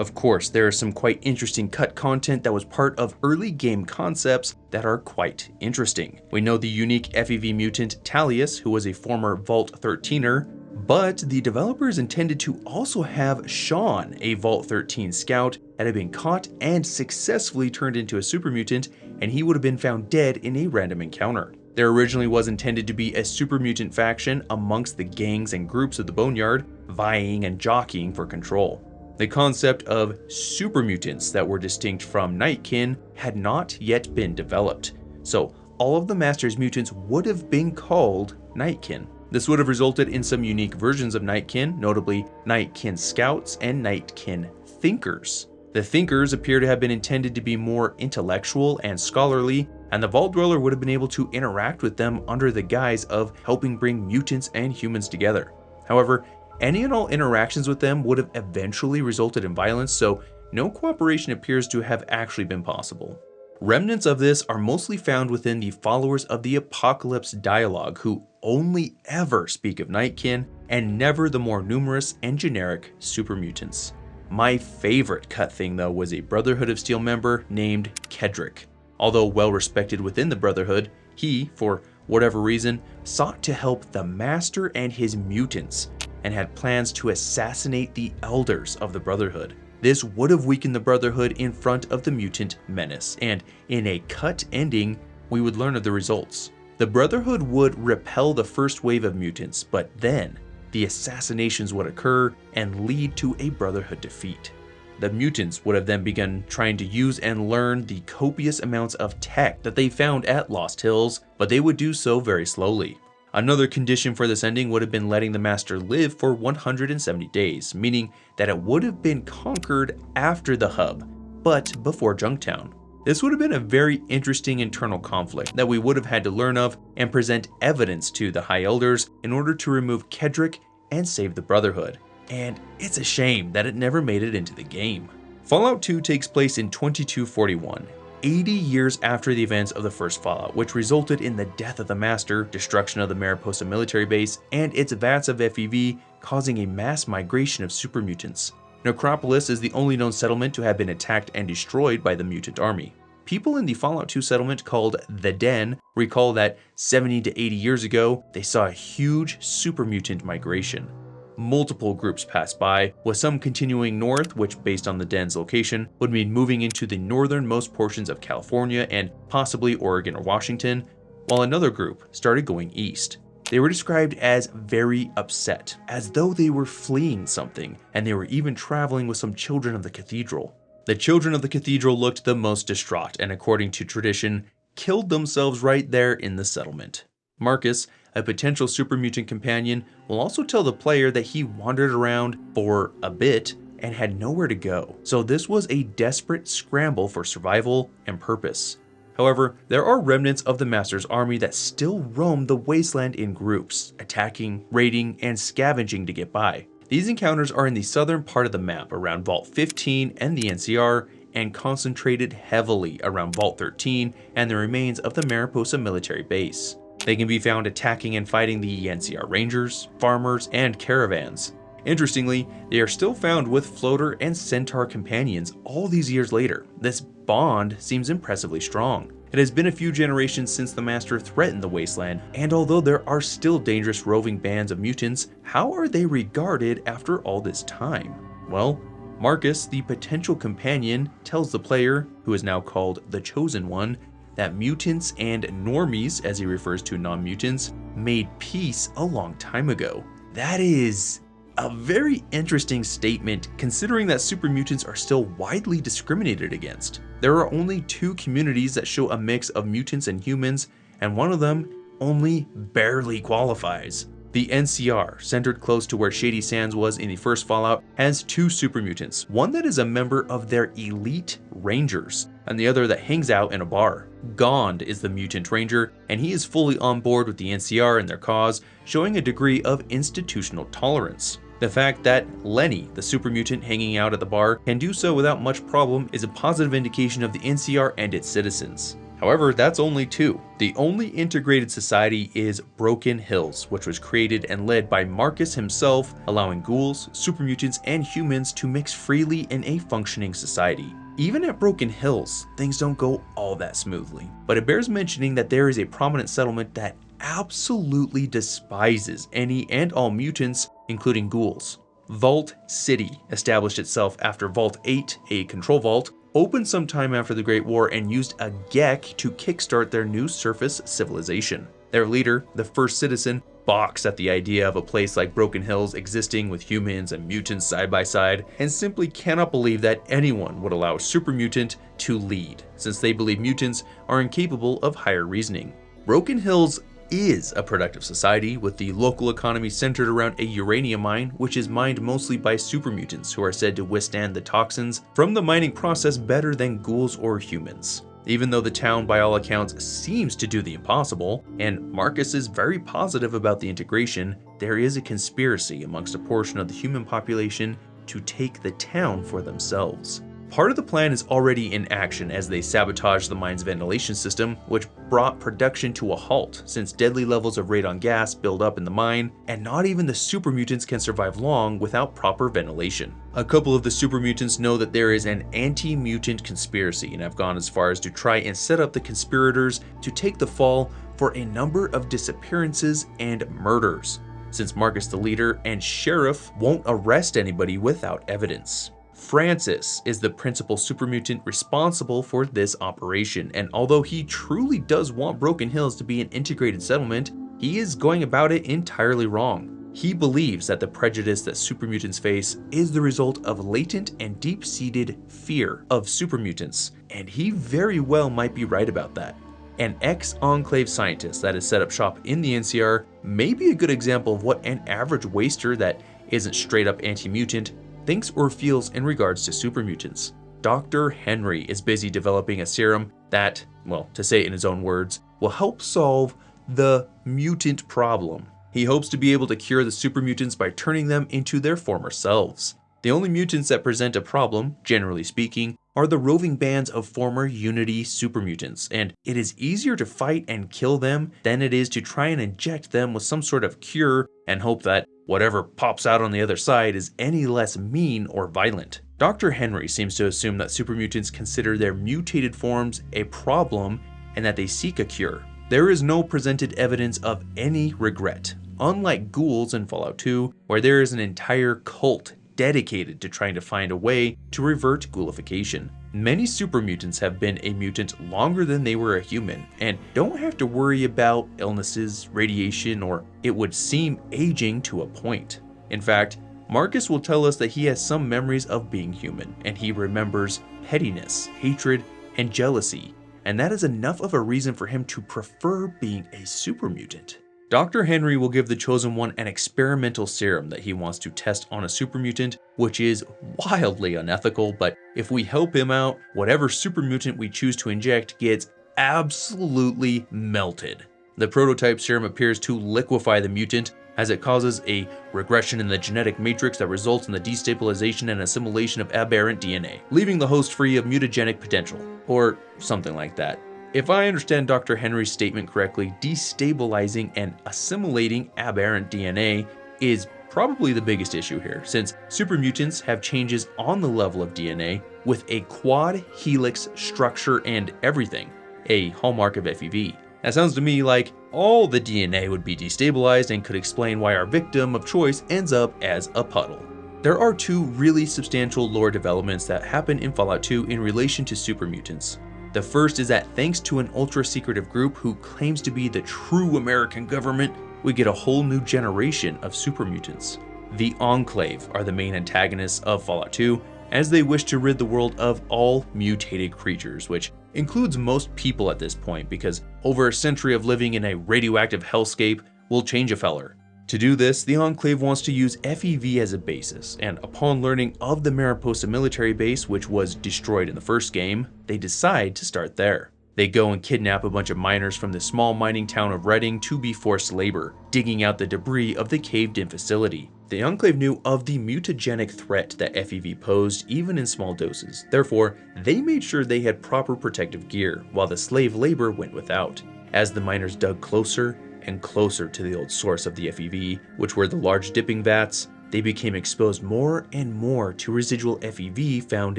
[SPEAKER 1] Of course, there is some quite interesting cut content that was part of early game concepts that are quite interesting. We know the unique FEV mutant Talius, who was a former Vault 13er, but the developers intended to also have Sean, a Vault 13 scout that had been caught and successfully turned into a super mutant, and he would have been found dead in a random encounter. There originally was intended to be a super mutant faction amongst the gangs and groups of the Boneyard, vying and jockeying for control. The concept of super mutants that were distinct from Nightkin had not yet been developed, so all of the Master's mutants would have been called Nightkin. This would have resulted in some unique versions of Nightkin, notably Nightkin Scouts and Nightkin Thinkers. The Thinkers appear to have been intended to be more intellectual and scholarly, and the Vault Dweller would have been able to interact with them under the guise of helping bring mutants and humans together. However, any and all interactions with them would have eventually resulted in violence, so no cooperation appears to have actually been possible. Remnants of this are mostly found within the followers of the Apocalypse dialogue, who only ever speak of Nightkin and never the more numerous and generic super mutants. My favorite cut thing though was a Brotherhood of Steel member named Kedrick. Although well respected within the Brotherhood, he, for whatever reason, sought to help the Master and his mutants, and had plans to assassinate the elders of the Brotherhood. This would have weakened the Brotherhood in front of the mutant menace, and in a cut ending, we would learn of the results. The Brotherhood would repel the first wave of mutants, but then the assassinations would occur and lead to a Brotherhood defeat. The mutants would have then begun trying to use and learn the copious amounts of tech that they found at Lost Hills, but they would do so very slowly. Another condition for this ending would have been letting the Master live for 170 days, meaning that it would have been conquered after the hub, but before Junktown. This would have been a very interesting internal conflict that we would have had to learn of and present evidence to the High Elders in order to remove Kedrick and save the Brotherhood. And it's a shame that it never made it into the game. Fallout 2 takes place in 2241, 80 years after the events of the first Fallout, which resulted in the death of the Master, destruction of the Mariposa military base, and its vats of FEV, causing a mass migration of super mutants. Necropolis is the only known settlement to have been attacked and destroyed by the mutant army. People in the Fallout 2 settlement called The Den recall that 70 to 80 years ago, they saw a huge super mutant migration. Multiple groups passed by, with some continuing north, which based on the Den's location, would mean moving into the northernmost portions of California and possibly Oregon or Washington, while another group started going east. They were described as very upset, as though they were fleeing something, and they were even traveling with some children of the cathedral. The children of the cathedral looked the most distraught and, according to tradition, killed themselves right there in the settlement. Marcus, a potential super mutant companion, will also tell the player that he wandered around for a bit and had nowhere to go, so this was a desperate scramble for survival and purpose. However, there are remnants of the Master's army that still roam the wasteland in groups, attacking, raiding, and scavenging to get by. These encounters are in the southern part of the map around Vault 15 and the NCR, and concentrated heavily around Vault 13 and the remains of the Mariposa military base. They can be found attacking and fighting the NCR Rangers, farmers, and caravans. Interestingly, they are still found with floater and centaur companions all these years later. This bond seems impressively strong. It has been a few generations since the Master threatened the wasteland, and although there are still dangerous roving bands of mutants, how are they regarded after all this time? Well, Marcus, the potential companion, tells the player, who is now called the Chosen One, that mutants and normies, as he refers to non-mutants, made peace a long time ago. That is a very interesting statement, considering that super mutants are still widely discriminated against. There are only two communities that show a mix of mutants and humans, and one of them only barely qualifies. The NCR, centered close to where Shady Sands was in the first Fallout, has two super mutants, one that is a member of their elite rangers, and the other that hangs out in a bar. Gond is the mutant ranger, and he is fully on board with the NCR and their cause, showing a degree of institutional tolerance. The fact that Lenny, the super mutant hanging out at the bar, can do so without much problem is a positive indication of the NCR and its citizens. However, that's only two. The only integrated society is Broken Hills, which was created and led by Marcus himself, allowing ghouls, super mutants, and humans to mix freely in a functioning society. Even at Broken Hills, things don't go all that smoothly, but it bears mentioning that there is a prominent settlement that absolutely despises any and all mutants, including ghouls. Vault City established itself after Vault 8, a control vault, opened sometime after the Great War and used a GECK to kickstart their new surface civilization. Their leader, the first citizen, balks at the idea of a place like Broken Hills existing with humans and mutants side by side, and simply cannot believe that anyone would allow a super mutant to lead, since they believe mutants are incapable of higher reasoning. Broken Hills is a productive society, with the local economy centered around a uranium mine, which is mined mostly by super mutants who are said to withstand the toxins from the mining process better than ghouls or humans. Even though the town by all accounts seems to do the impossible, and Marcus is very positive about the integration, there is a conspiracy amongst a portion of the human population to take the town for themselves. Part of the plan is already in action as they sabotage the mine's ventilation system, which brought production to a halt since deadly levels of radon gas build up in the mine, and not even the super mutants can survive long without proper ventilation. A couple of the super mutants know that there is an anti-mutant conspiracy and have gone as far as to try and set up the conspirators to take the fall for a number of disappearances and murders, since Marcus the leader and sheriff won't arrest anybody without evidence. Francis is the principal super mutant responsible for this operation, and although he truly does want Broken Hills to be an integrated settlement, he is going about it entirely wrong. He believes that the prejudice that super mutants face is the result of latent and deep-seated fear of super mutants, and he very well might be right about that. An ex-Enclave scientist that has set up shop in the NCR may be a good example of what an average waster that isn't straight up anti-mutant thinks or feels in regards to super mutants. Dr. Henry is busy developing a serum that, well, to say it in his own words, will help solve the mutant problem. He hopes to be able to cure the super mutants by turning them into their former selves. The only mutants that present a problem, generally speaking, are the roving bands of former Unity super mutants, and it is easier to fight and kill them than it is to try and inject them with some sort of cure and hope that whatever pops out on the other side is any less mean or violent. Dr. Henry seems to assume that super mutants consider their mutated forms a problem and that they seek a cure. There is no presented evidence of any regret, unlike ghouls in Fallout 2, where there is an entire cult dedicated to trying to find a way to revert ghoulification. Many super mutants have been a mutant longer than they were a human, and don't have to worry about illnesses, radiation, or it would seem aging to a point. In fact, Marcus will tell us that he has some memories of being human, and he remembers pettiness, hatred, and jealousy, and that is enough of a reason for him to prefer being a super mutant. Dr. Henry will give the Chosen One an experimental serum that he wants to test on a super mutant, which is wildly unethical, but if we help him out, whatever super mutant we choose to inject gets absolutely melted. The prototype serum appears to liquefy the mutant, as it causes a regression in the genetic matrix that results in the destabilization and assimilation of aberrant DNA, leaving the host free of mutagenic potential, or something like that. If I understand Dr. Henry's statement correctly, destabilizing and assimilating aberrant DNA is probably the biggest issue here, since super mutants have changes on the level of DNA with a quad helix structure and everything, a hallmark of FEV. That sounds to me like all the DNA would be destabilized and could explain why our victim of choice ends up as a puddle. There are two really substantial lore developments that happen in Fallout 2 in relation to super mutants. The first is that thanks to an ultra-secretive group who claims to be the true American government, we get a whole new generation of super mutants. The Enclave are the main antagonists of Fallout 2, as they wish to rid the world of all mutated creatures, which includes most people at this point, because over a century of living in a radioactive hellscape will change a feller. To do this, the Enclave wants to use FEV as a basis, and upon learning of the Mariposa military base, which was destroyed in the first game, they decide to start there. They go and kidnap a bunch of miners from the small mining town of Redding to be forced labor, digging out the debris of the caved-in facility. The Enclave knew of the mutagenic threat that FEV posed even in small doses, therefore they made sure they had proper protective gear, while the slave labor went without. As the miners dug closer and closer to the old source of the FEV, which were the large dipping vats, they became exposed more and more to residual FEV found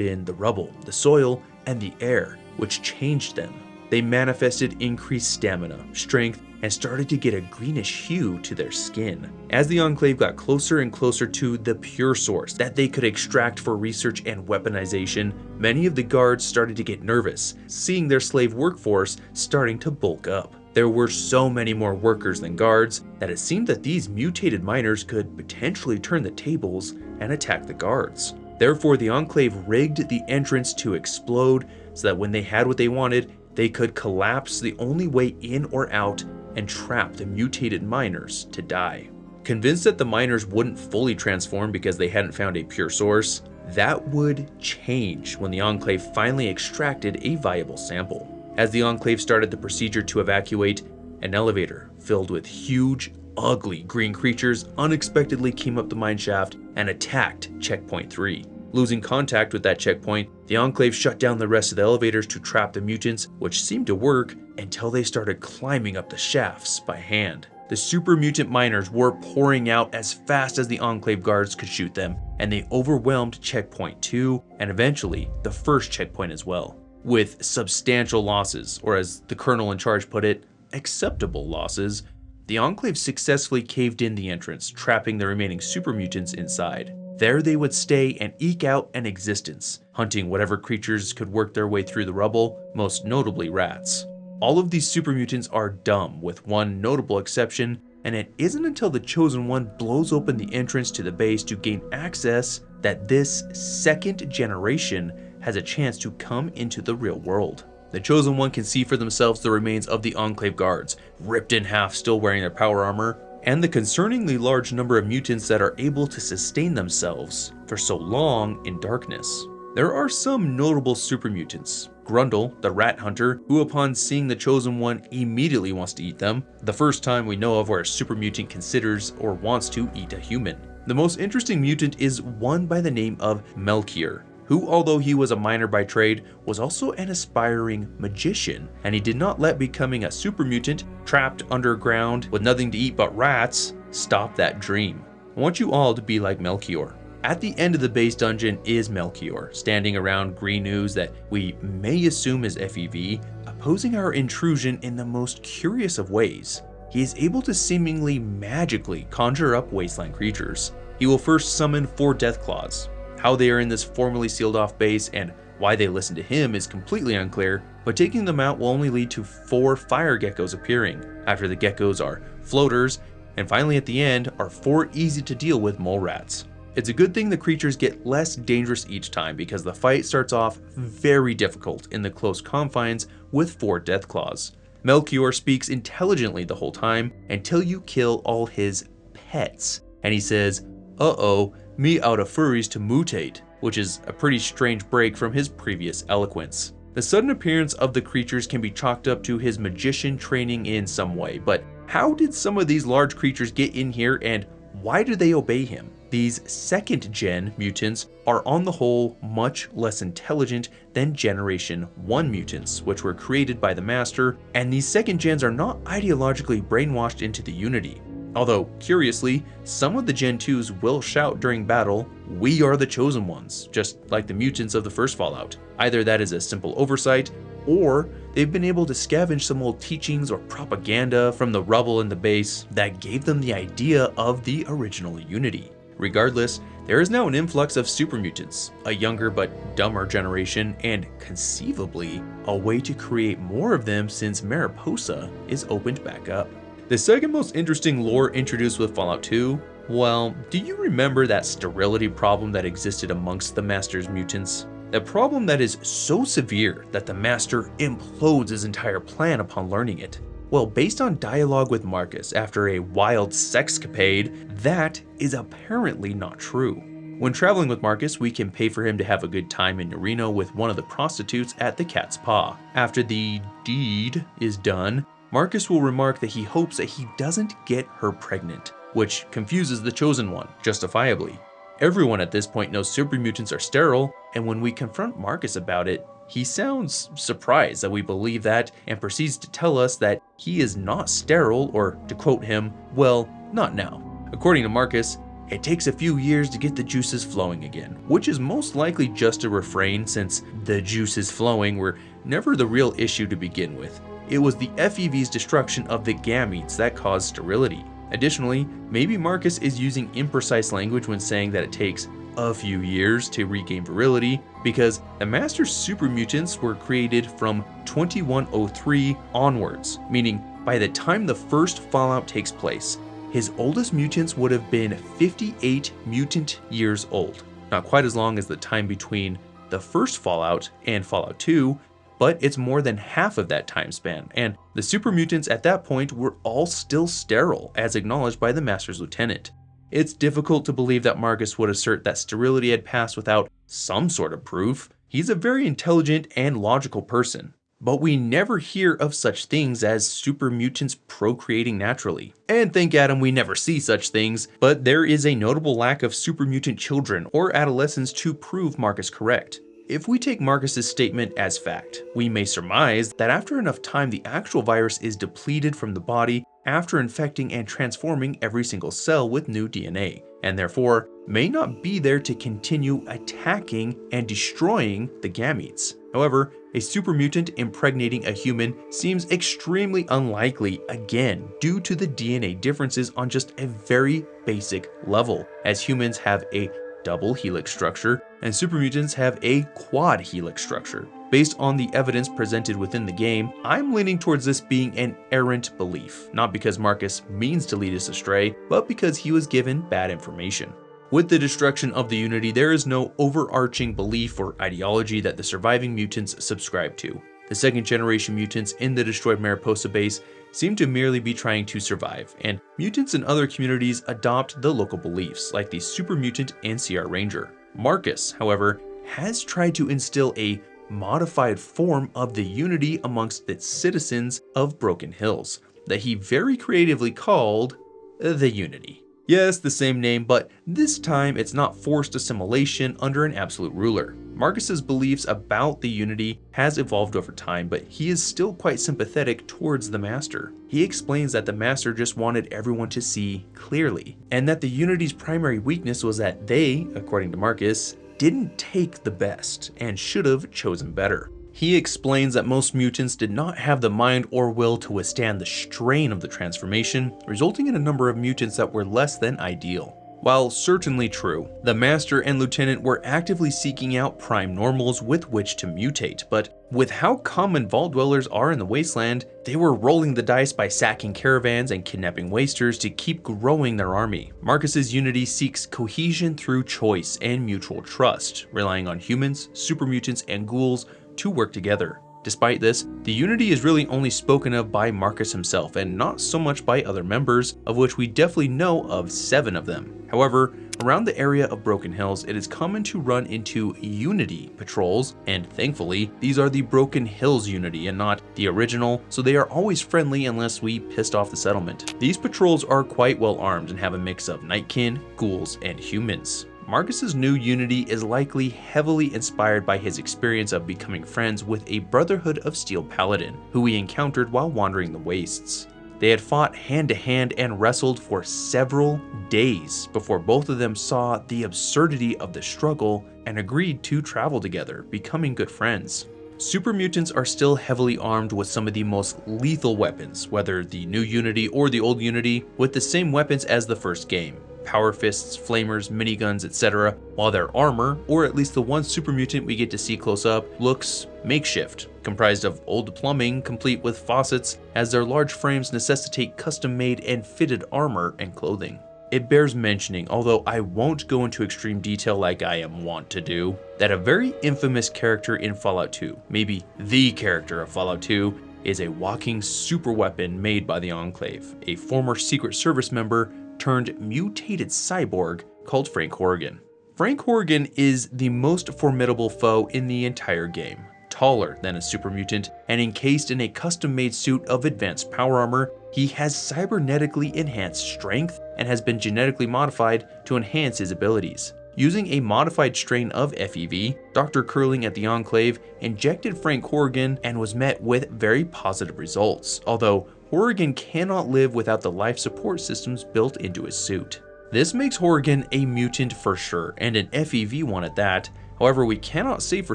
[SPEAKER 1] in the rubble, the soil, and the air, which changed them. They manifested increased stamina, strength, and started to get a greenish hue to their skin. As the Enclave got closer and closer to the pure source that they could extract for research and weaponization, many of the guards started to get nervous, seeing their slave workforce starting to bulk up. There were so many more workers than guards that it seemed that these mutated miners could potentially turn the tables and attack the guards. Therefore, the Enclave rigged the entrance to explode so that when they had what they wanted, they could collapse the only way in or out and trap the mutated miners to die. Convinced that the miners wouldn't fully transform because they hadn't found a pure source, that would change when the Enclave finally extracted a viable sample. As the Enclave started the procedure to evacuate, an elevator filled with huge, ugly green creatures unexpectedly came up the mineshaft and attacked Checkpoint 3. Losing contact with that checkpoint, the Enclave shut down the rest of the elevators to trap the mutants, which seemed to work until they started climbing up the shafts by hand. The super mutant miners were pouring out as fast as the Enclave guards could shoot them, and they overwhelmed Checkpoint 2 and eventually the first checkpoint as well. With substantial losses, or as the colonel in charge put it, acceptable losses, the Enclave successfully caved in the entrance, trapping the remaining super mutants inside. There they would stay and eke out an existence, hunting whatever creatures could work their way through the rubble, most notably rats. All of these super mutants are dumb, with one notable exception, and it isn't until the Chosen One blows open the entrance to the base to gain access that this second generation has a chance to come into the real world. The Chosen One can see for themselves the remains of the Enclave guards, ripped in half, still wearing their power armor, and the concerningly large number of mutants that are able to sustain themselves for so long in darkness. There are some notable super mutants. Grundle, the rat hunter, who upon seeing the Chosen One immediately wants to eat them, the first time we know of where a super mutant considers or wants to eat a human. The most interesting mutant is one by the name of Melchior, who, although he was a miner by trade, was also an aspiring magician, and he did not let becoming a super mutant trapped underground with nothing to eat but rats stop that dream. I want you all to be like Melchior. At the end of the base dungeon is Melchior, standing around green ooze that we may assume is FEV, opposing our intrusion in the most curious of ways. He is able to seemingly magically conjure up wasteland creatures. He will first summon 4 Deathclaws. How they are in this formerly sealed off base and why they listen to him is completely unclear, but taking them out will only lead to 4 fire geckos appearing. After the geckos are floaters, and finally at the end are 4 easy to deal with mole rats. It's a good thing the creatures get less dangerous each time because the fight starts off very difficult in the close confines with 4 Deathclaws. Melchior speaks intelligently the whole time until you kill all his pets, and he says, "Uh-oh, me out of furries to mutate," which is a pretty strange break from his previous eloquence. The sudden appearance of the creatures can be chalked up to his magician training in some way, but how did some of these large creatures get in here and why do they obey him? These second-gen mutants are on the whole much less intelligent than Generation 1 mutants, which were created by the Master, and these second gens are not ideologically brainwashed into the Unity. Although, curiously, some of the Gen 2s will shout during battle, "We are the Chosen Ones," just like the mutants of the first Fallout. Either that is a simple oversight, or they've been able to scavenge some old teachings or propaganda from the rubble in the base that gave them the idea of the original Unity. Regardless, there is now an influx of super mutants, a younger but dumber generation, and conceivably a way to create more of them since Mariposa is opened back up. The second most interesting lore introduced with Fallout 2, well, do you remember that sterility problem that existed amongst the Master's mutants? A problem that is so severe that the Master implodes his entire plan upon learning it. Well, based on dialogue with Marcus after a wild sexcapade, that is apparently not true. When traveling with Marcus, we can pay for him to have a good time in Reno with one of the prostitutes at the Cat's Paw. After the deed is done, Marcus will remark that he hopes that he doesn't get her pregnant, which confuses the Chosen One, justifiably. Everyone at this point knows super mutants are sterile, and when we confront Marcus about it, he sounds surprised that we believe that and proceeds to tell us that he is not sterile, or to quote him, well, not now. According to Marcus, it takes a few years to get the juices flowing again, which is most likely just a refrain since the juices flowing were never the real issue to begin with. It was the FEV's destruction of the gametes that caused sterility. Additionally, maybe Marcus is using imprecise language when saying that it takes a few years to regain virility, because the Master Super Mutants were created from 2103 onwards, meaning by the time the first Fallout takes place, his oldest mutants would have been 58 mutant years old. Not quite as long as the time between the first Fallout and Fallout 2, but it's more than half of that time span, and the super mutants at that point were all still sterile, as acknowledged by the Master's Lieutenant. It's difficult to believe that Marcus would assert that sterility had passed without some sort of proof. He's a very intelligent and logical person, but we never hear of such things as super mutants procreating naturally. And thank Adam we never see such things, but there is a notable lack of super mutant children or adolescents to prove Marcus correct. If we take Marcus's statement as fact, we may surmise that after enough time the actual virus is depleted from the body after infecting and transforming every single cell with new DNA, and therefore may not be there to continue attacking and destroying the gametes. However, a super mutant impregnating a human seems extremely unlikely, again due to the DNA differences on just a very basic level, as humans have a double helix structure and super mutants have a quad helix structure. Based on the evidence presented within the game, I'm leaning towards this being an errant belief, not because Marcus means to lead us astray, but because he was given bad information. With the destruction of the Unity, there is no overarching belief or ideology that the surviving mutants subscribe to. The second generation mutants in the destroyed Mariposa base seem to merely be trying to survive, and mutants in other communities adopt the local beliefs, like the Super Mutant and CR Ranger. Marcus, however, has tried to instill a modified form of the Unity amongst its citizens of Broken Hills, that he very creatively called the Unity. Yes, the same name, but this time it's not forced assimilation under an absolute ruler. Marcus's beliefs about the Unity has evolved over time, but he is still quite sympathetic towards the Master. He explains that the Master just wanted everyone to see clearly, and that the Unity's primary weakness was that they, according to Marcus, didn't take the best and should have chosen better. He explains that most mutants did not have the mind or will to withstand the strain of the transformation, resulting in a number of mutants that were less than ideal. While certainly true, the Master and Lieutenant were actively seeking out prime normals with which to mutate, but with how common Vault Dwellers are in the Wasteland, they were rolling the dice by sacking caravans and kidnapping wasters to keep growing their army. Marcus's Unity seeks cohesion through choice and mutual trust, relying on humans, super mutants, and ghouls to work together. Despite this, the Unity is really only spoken of by Marcus himself and not so much by other members, of which we definitely know of 7 of them. However, around the area of Broken Hills, it is common to run into Unity patrols, and thankfully, these are the Broken Hills Unity and not the original, so they are always friendly unless we pissed off the settlement. These patrols are quite well armed and have a mix of nightkin, ghouls, and humans. Marcus's new Unity is likely heavily inspired by his experience of becoming friends with a Brotherhood of Steel Paladin, who he encountered while wandering the wastes. They had fought hand to hand and wrestled for several days before both of them saw the absurdity of the struggle and agreed to travel together, becoming good friends. Super mutants are still heavily armed with some of the most lethal weapons, whether the new Unity or the old Unity, with the same weapons as the first game. Power fists, flamers, miniguns, etc., while their armor, or at least the one super mutant we get to see close up, looks makeshift, comprised of old plumbing complete with faucets, as their large frames necessitate custom-made and fitted armor and clothing. It bears mentioning, although I won't go into extreme detail like I am wont to do, that a very infamous character in Fallout 2, maybe the character of Fallout 2, is a walking superweapon made by the Enclave, a former Secret Service member turned mutated cyborg called Frank Horrigan. Frank Horrigan is the most formidable foe in the entire game. Taller than a super mutant and encased in a custom-made suit of advanced power armor, he has cybernetically enhanced strength and has been genetically modified to enhance his abilities. Using a modified strain of FEV, Dr. Curling at the Enclave injected Frank Horrigan and was met with very positive results, although Horrigan cannot live without the life support systems built into his suit. This makes Horrigan a mutant for sure, and an FEV one at that. However, we cannot say for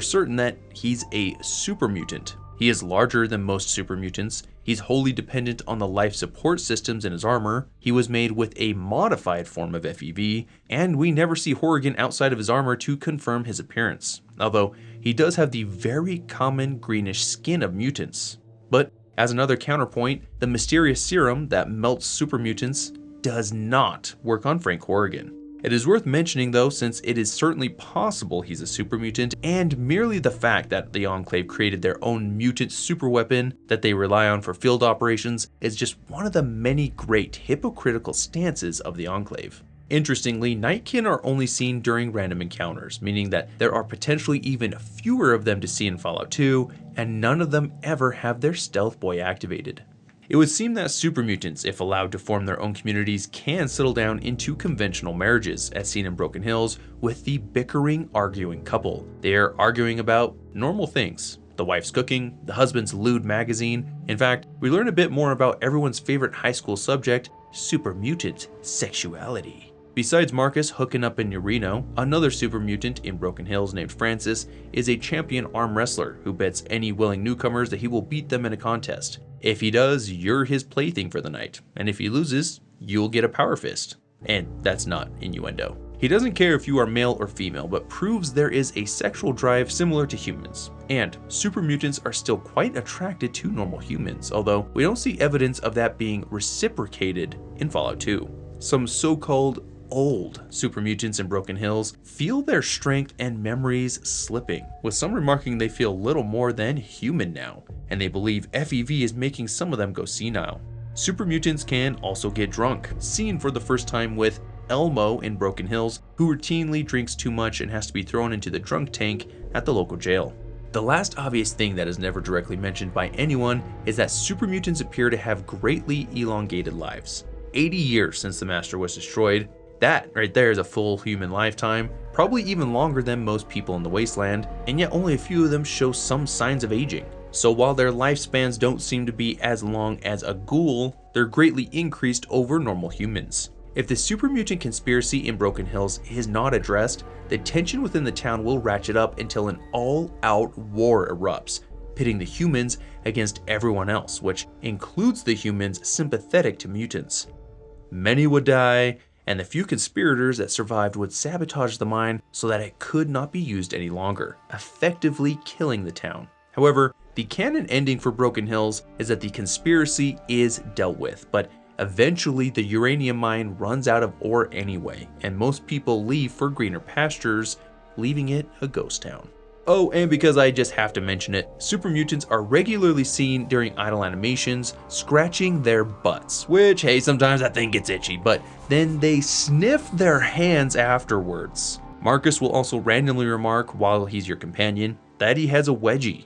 [SPEAKER 1] certain that he's a super mutant. He is larger than most super mutants, he's wholly dependent on the life support systems in his armor, he was made with a modified form of FEV, and we never see Horrigan outside of his armor to confirm his appearance, although he does have the very common greenish skin of mutants. But as another counterpoint, the mysterious serum that melts super mutants does not work on Frank Horrigan. It is worth mentioning though, since it is certainly possible he's a super mutant, and merely the fact that the Enclave created their own mutant superweapon that they rely on for field operations is just one of the many great hypocritical stances of the Enclave. Interestingly, Nightkin are only seen during random encounters, meaning that there are potentially even fewer of them to see in Fallout 2, and none of them ever have their stealth boy activated. It would seem that super mutants, if allowed to form their own communities, can settle down into conventional marriages, as seen in Broken Hills, with the bickering, arguing couple. They are arguing about normal things. The wife's cooking, the husband's lewd magazine. In fact, we learn a bit more about everyone's favorite high school subject, super mutant sexuality. Besides Marcus hooking up in Reno, another super mutant in Broken Hills named Francis is a champion arm wrestler who bets any willing newcomers that he will beat them in a contest. If he does, you're his plaything for the night, and if he loses, you'll get a power fist. And that's not innuendo. He doesn't care if you are male or female, but proves there is a sexual drive similar to humans. And super mutants are still quite attracted to normal humans, although we don't see evidence of that being reciprocated in Fallout 2. Some so-called old super mutants in Broken Hills feel their strength and memories slipping, with some remarking they feel little more than human now, and they believe FEV is making some of them go senile. Super mutants can also get drunk, seen for the first time with Elmo in Broken Hills, who routinely drinks too much and has to be thrown into the drunk tank at the local jail. The last obvious thing that is never directly mentioned by anyone is that super mutants appear to have greatly elongated lives. 80 years since the Master was destroyed. That right there is a full human lifetime, probably even longer than most people in the wasteland, and yet only a few of them show some signs of aging. So while their lifespans don't seem to be as long as a ghoul, they're greatly increased over normal humans. If the super mutant conspiracy in Broken Hills is not addressed, the tension within the town will ratchet up until an all-out war erupts, pitting the humans against everyone else, which includes the humans sympathetic to mutants. Many would die, and the few conspirators that survived would sabotage the mine so that it could not be used any longer, effectively killing the town. However, the canon ending for Broken Hills is that the conspiracy is dealt with, but eventually the uranium mine runs out of ore anyway, and most people leave for greener pastures, leaving it a ghost town. Oh, and because I just have to mention it, super mutants are regularly seen during idle animations scratching their butts, which, hey, sometimes that thing gets itchy, but then they sniff their hands afterwards. Marcus will also randomly remark while he's your companion that he has a wedgie.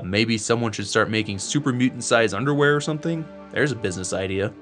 [SPEAKER 1] Maybe someone should start making super mutant size underwear or something? There's a business idea.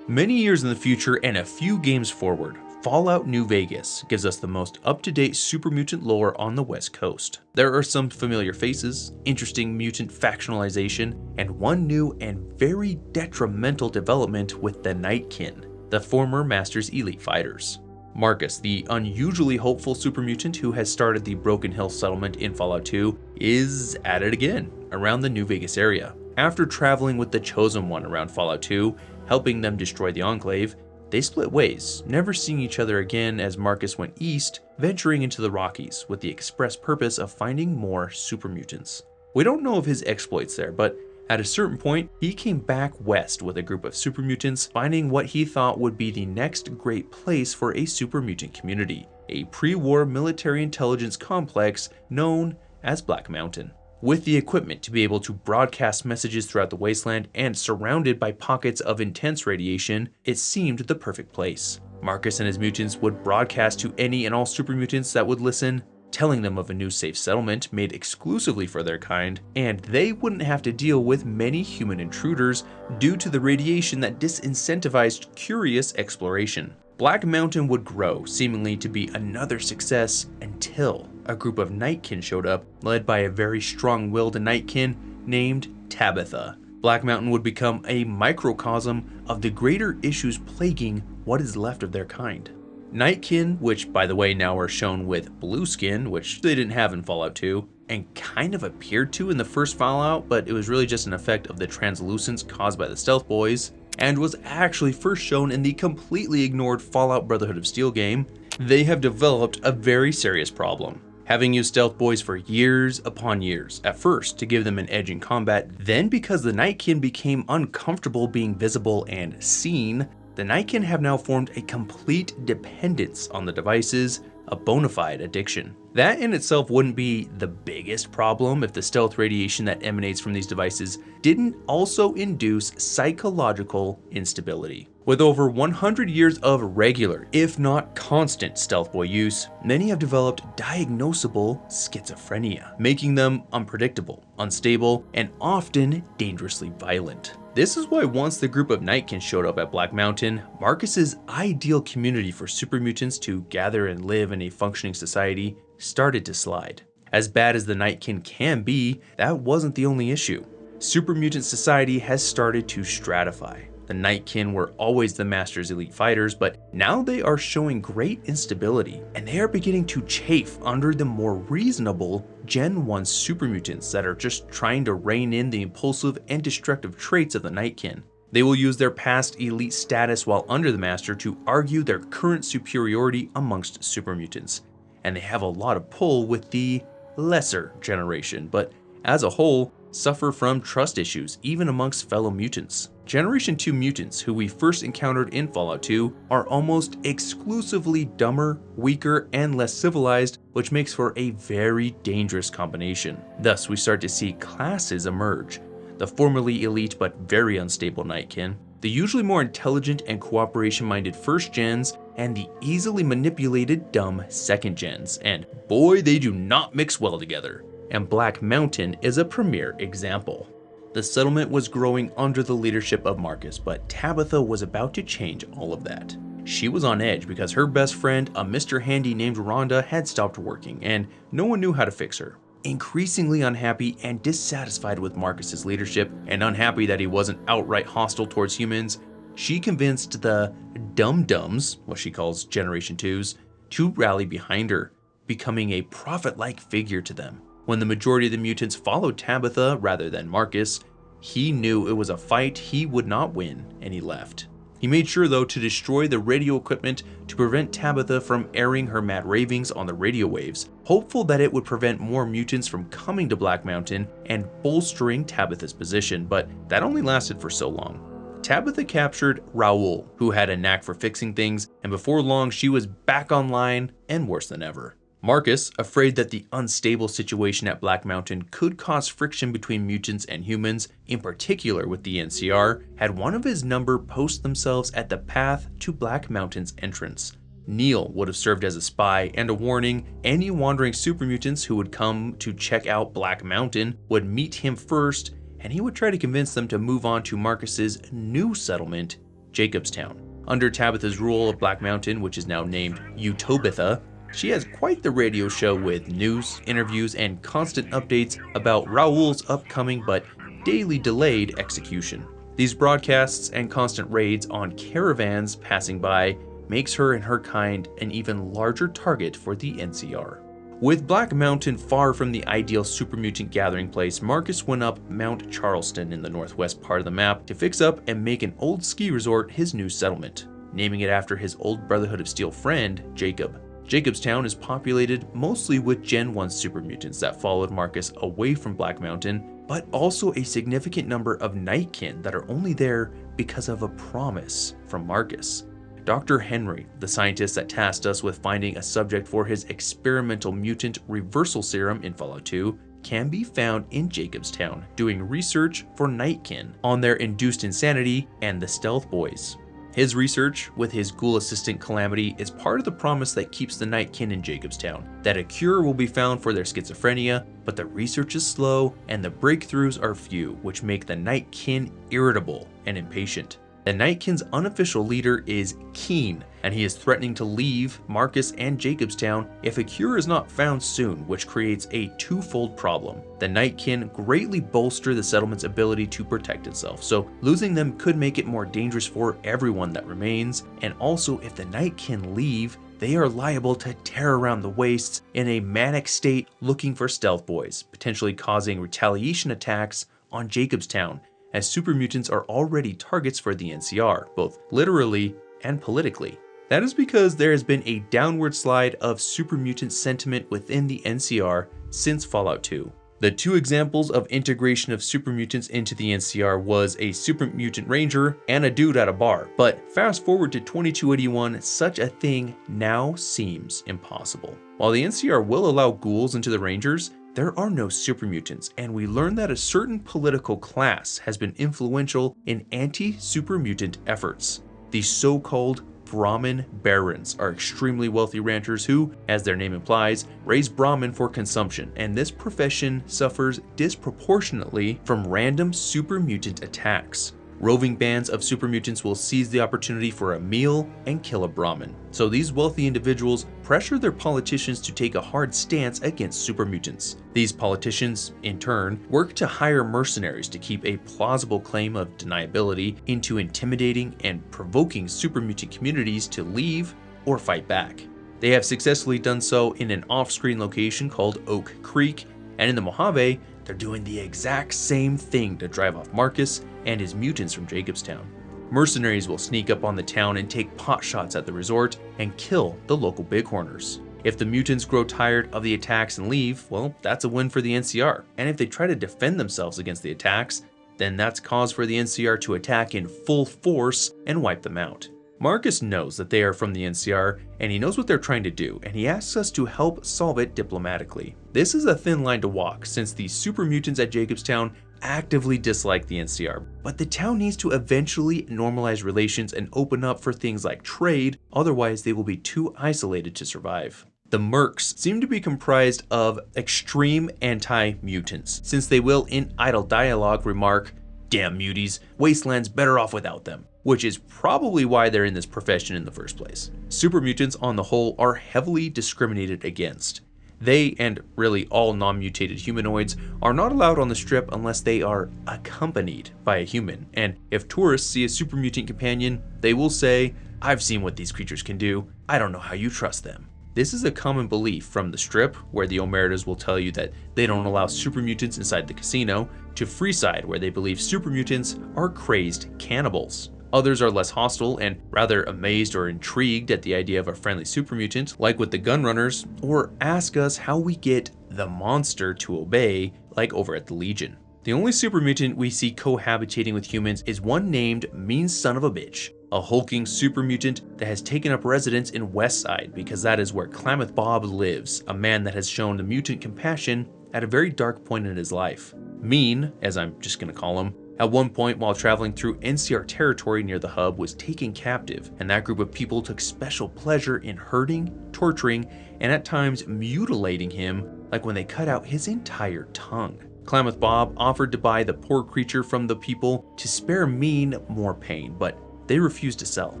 [SPEAKER 1] Many years in the future and a few games forward, Fallout New Vegas gives us the most up-to-date super mutant lore on the West Coast. There are some familiar faces, interesting mutant factionalization, and one new and very detrimental development with the Nightkin, the former Masters Elite fighters. Marcus, the unusually hopeful super mutant who has started the Broken Hill settlement in Fallout 2, is at it again, around the New Vegas area. After traveling with the Chosen One around Fallout 2, helping them destroy the Enclave, they split ways, never seeing each other again as Marcus went east, venturing into the Rockies with the express purpose of finding more super mutants. We don't know of his exploits there, but at a certain point, he came back west with a group of super mutants, finding what he thought would be the next great place for a super mutant community, a pre-war military intelligence complex known as Black Mountain. With the equipment to be able to broadcast messages throughout the wasteland and surrounded by pockets of intense radiation, it seemed the perfect place. Marcus and his mutants would broadcast to any and all super mutants that would listen, telling them of a new safe settlement made exclusively for their kind, and they wouldn't have to deal with many human intruders due to the radiation that disincentivized curious exploration. Black Mountain would grow, seemingly to be another success, until a group of Nightkin showed up, led by a very strong-willed Nightkin named Tabitha. Black Mountain would become a microcosm of the greater issues plaguing what is left of their kind. Nightkin, which by the way now are shown with blue skin, which they didn't have in Fallout 2, and kind of appeared to in the first Fallout, but it was really just an effect of the translucence caused by the Stealth Boys, and was actually first shown in the completely ignored Fallout Brotherhood of Steel game. They have developed a very serious problem. Having used Stealth Boys for years upon years, at first to give them an edge in combat, then because the Nightkin became uncomfortable being visible and seen, the Nightkin have now formed a complete dependence on the devices, a bona fide addiction. That in itself wouldn't be the biggest problem if the stealth radiation that emanates from these devices didn't also induce psychological instability. With over 100 years of regular, if not constant, Stealth Boy use, many have developed diagnosable schizophrenia, making them unpredictable, unstable, and often dangerously violent. This is why once the group of Nightkin showed up at Black Mountain, Marcus's ideal community for super mutants to gather and live in a functioning society started to slide. As bad as the Nightkin can be, that wasn't the only issue. Super mutant society has started to stratify. The Nightkin were always the Master's elite fighters, but now they are showing great instability, and they are beginning to chafe under the more reasonable Gen 1 super mutants that are just trying to rein in the impulsive and destructive traits of the Nightkin. They will use their past elite status while under the Master to argue their current superiority amongst super mutants, and they have a lot of pull with the lesser generation, but as a whole, suffer from trust issues even amongst fellow mutants. Generation 2 mutants, who we first encountered in Fallout 2, are almost exclusively dumber, weaker, and less civilized, which makes for a very dangerous combination. Thus, we start to see classes emerge. The formerly elite but very unstable Nightkin, the usually more intelligent and cooperation-minded first gens, and the easily manipulated dumb second gens, and boy, they do not mix well together. And Black Mountain is a premier example. The settlement was growing under the leadership of Marcus, but Tabitha was about to change all of that. She was on edge because her best friend, a Mr. Handy named Rhonda, had stopped working, and no one knew how to fix her. Increasingly unhappy and dissatisfied with Marcus's leadership, and unhappy that he wasn't outright hostile towards humans, she convinced the dum-dums, what she calls Generation 2s, to rally behind her, becoming a prophet-like figure to them. When the majority of the mutants followed Tabitha rather than Marcus, he knew it was a fight he would not win, and he left. He made sure though to destroy the radio equipment to prevent Tabitha from airing her mad ravings on the radio waves, hopeful that it would prevent more mutants from coming to Black Mountain and bolstering Tabitha's position, but that only lasted for so long. Tabitha captured Raoul, who had a knack for fixing things, and before long she was back online and worse than ever. Marcus, afraid that the unstable situation at Black Mountain could cause friction between mutants and humans, in particular with the NCR, had one of his number post themselves at the path to Black Mountain's entrance. Neil would have served as a spy and a warning. Any wandering super mutants who would come to check out Black Mountain would meet him first, and he would try to convince them to move on to Marcus's new settlement, Jacobstown. Under Tabitha's rule of Black Mountain, which is now named Utobitha, she has quite the radio show with news, interviews, and constant updates about Raoul's upcoming but daily delayed execution. These broadcasts and constant raids on caravans passing by makes her and her kind an even larger target for the NCR. With Black Mountain far from the ideal super mutant gathering place, Marcus went up Mount Charleston in the northwest part of the map to fix up and make an old ski resort his new settlement, naming it after his old Brotherhood of Steel friend, Jacob. Jacobstown is populated mostly with Gen 1 super mutants that followed Marcus away from Black Mountain, but also a significant number of Nightkin that are only there because of a promise from Marcus. Dr. Henry, the scientist that tasked us with finding a subject for his experimental mutant reversal serum in Fallout 2, can be found in Jacobstown doing research for Nightkin on their induced insanity and the Stealth Boys. His research with his ghoul assistant Calamity is part of the promise that keeps the Nightkin in Jacobstown, that a cure will be found for their schizophrenia, but the research is slow and the breakthroughs are few, which make the Nightkin irritable and impatient. The Nightkin's unofficial leader is Keen, and he is threatening to leave Marcus and Jacobstown if a cure is not found soon, which creates a twofold problem. The Nightkin greatly bolster the settlement's ability to protect itself, so losing them could make it more dangerous for everyone that remains, and also if the Nightkin leave, they are liable to tear around the wastes in a manic state looking for Stealth Boys, potentially causing retaliation attacks on Jacobstown, as super mutants are already targets for the NCR, both literally and politically. That is because there has been a downward slide of super mutant sentiment within the NCR since Fallout 2. The two examples of integration of super mutants into the NCR was a super mutant ranger and a dude at a bar, but fast forward to 2281, such a thing now seems impossible. While the NCR will allow ghouls into the rangers, there are no super mutants, and we learn that a certain political class has been influential in anti-super mutant efforts. The so-called Brahmin barons are extremely wealthy ranchers who, as their name implies, raise Brahmin for consumption, and this profession suffers disproportionately from random super mutant attacks. Roving bands of super mutants will seize the opportunity for a meal and kill a Brahmin. So these wealthy individuals pressure their politicians to take a hard stance against super mutants. These politicians, in turn, work to hire mercenaries to keep a plausible claim of deniability into intimidating and provoking super mutant communities to leave or fight back. They have successfully done so in an off-screen location called Oak Creek, and in the Mojave, they're doing the exact same thing to drive off Marcus and his mutants from Jacobstown. Mercenaries will sneak up on the town and take pot shots at the resort and kill the local bighorners. If the mutants grow tired of the attacks and leave, well, that's a win for the NCR. And if they try to defend themselves against the attacks, then that's cause for the NCR to attack in full force and wipe them out. Marcus knows that they are from the NCR, and he knows what they're trying to do, and he asks us to help solve it diplomatically. This is a thin line to walk, since the super mutants at Jacobstown actively dislike the NCR, but the town needs to eventually normalize relations and open up for things like trade, otherwise they will be too isolated to survive. The Mercs seem to be comprised of extreme anti-mutants, since they will in idle dialogue remark, "Damn muties, Wasteland's better off without them," which is probably why they're in this profession in the first place. Super mutants on the whole are heavily discriminated against. They, and really all non-mutated humanoids, are not allowed on the strip unless they are accompanied by a human, and if tourists see a super mutant companion, they will say, "I've seen what these creatures can do, I don't know how you trust them." This is a common belief from the strip, where the Omertas will tell you that they don't allow super mutants inside the casino, to Freeside, where they believe super mutants are crazed cannibals. Others are less hostile and rather amazed or intrigued at the idea of a friendly super mutant, like with the Gunrunners, or ask us how we get the monster to obey, like over at the Legion. The only super mutant we see cohabitating with humans is one named Mean Son of a Bitch, a hulking super mutant that has taken up residence in Westside because that is where Klamath Bob lives, a man that has shown the mutant compassion at a very dark point in his life. Mean, as I'm just gonna call him, at one point while traveling through NCR territory near the hub was taken captive, and that group of people took special pleasure in hurting, torturing, and at times mutilating him, like when they cut out his entire tongue. Klamath Bob offered to buy the poor creature from the people to spare Mean more pain, but they refused to sell.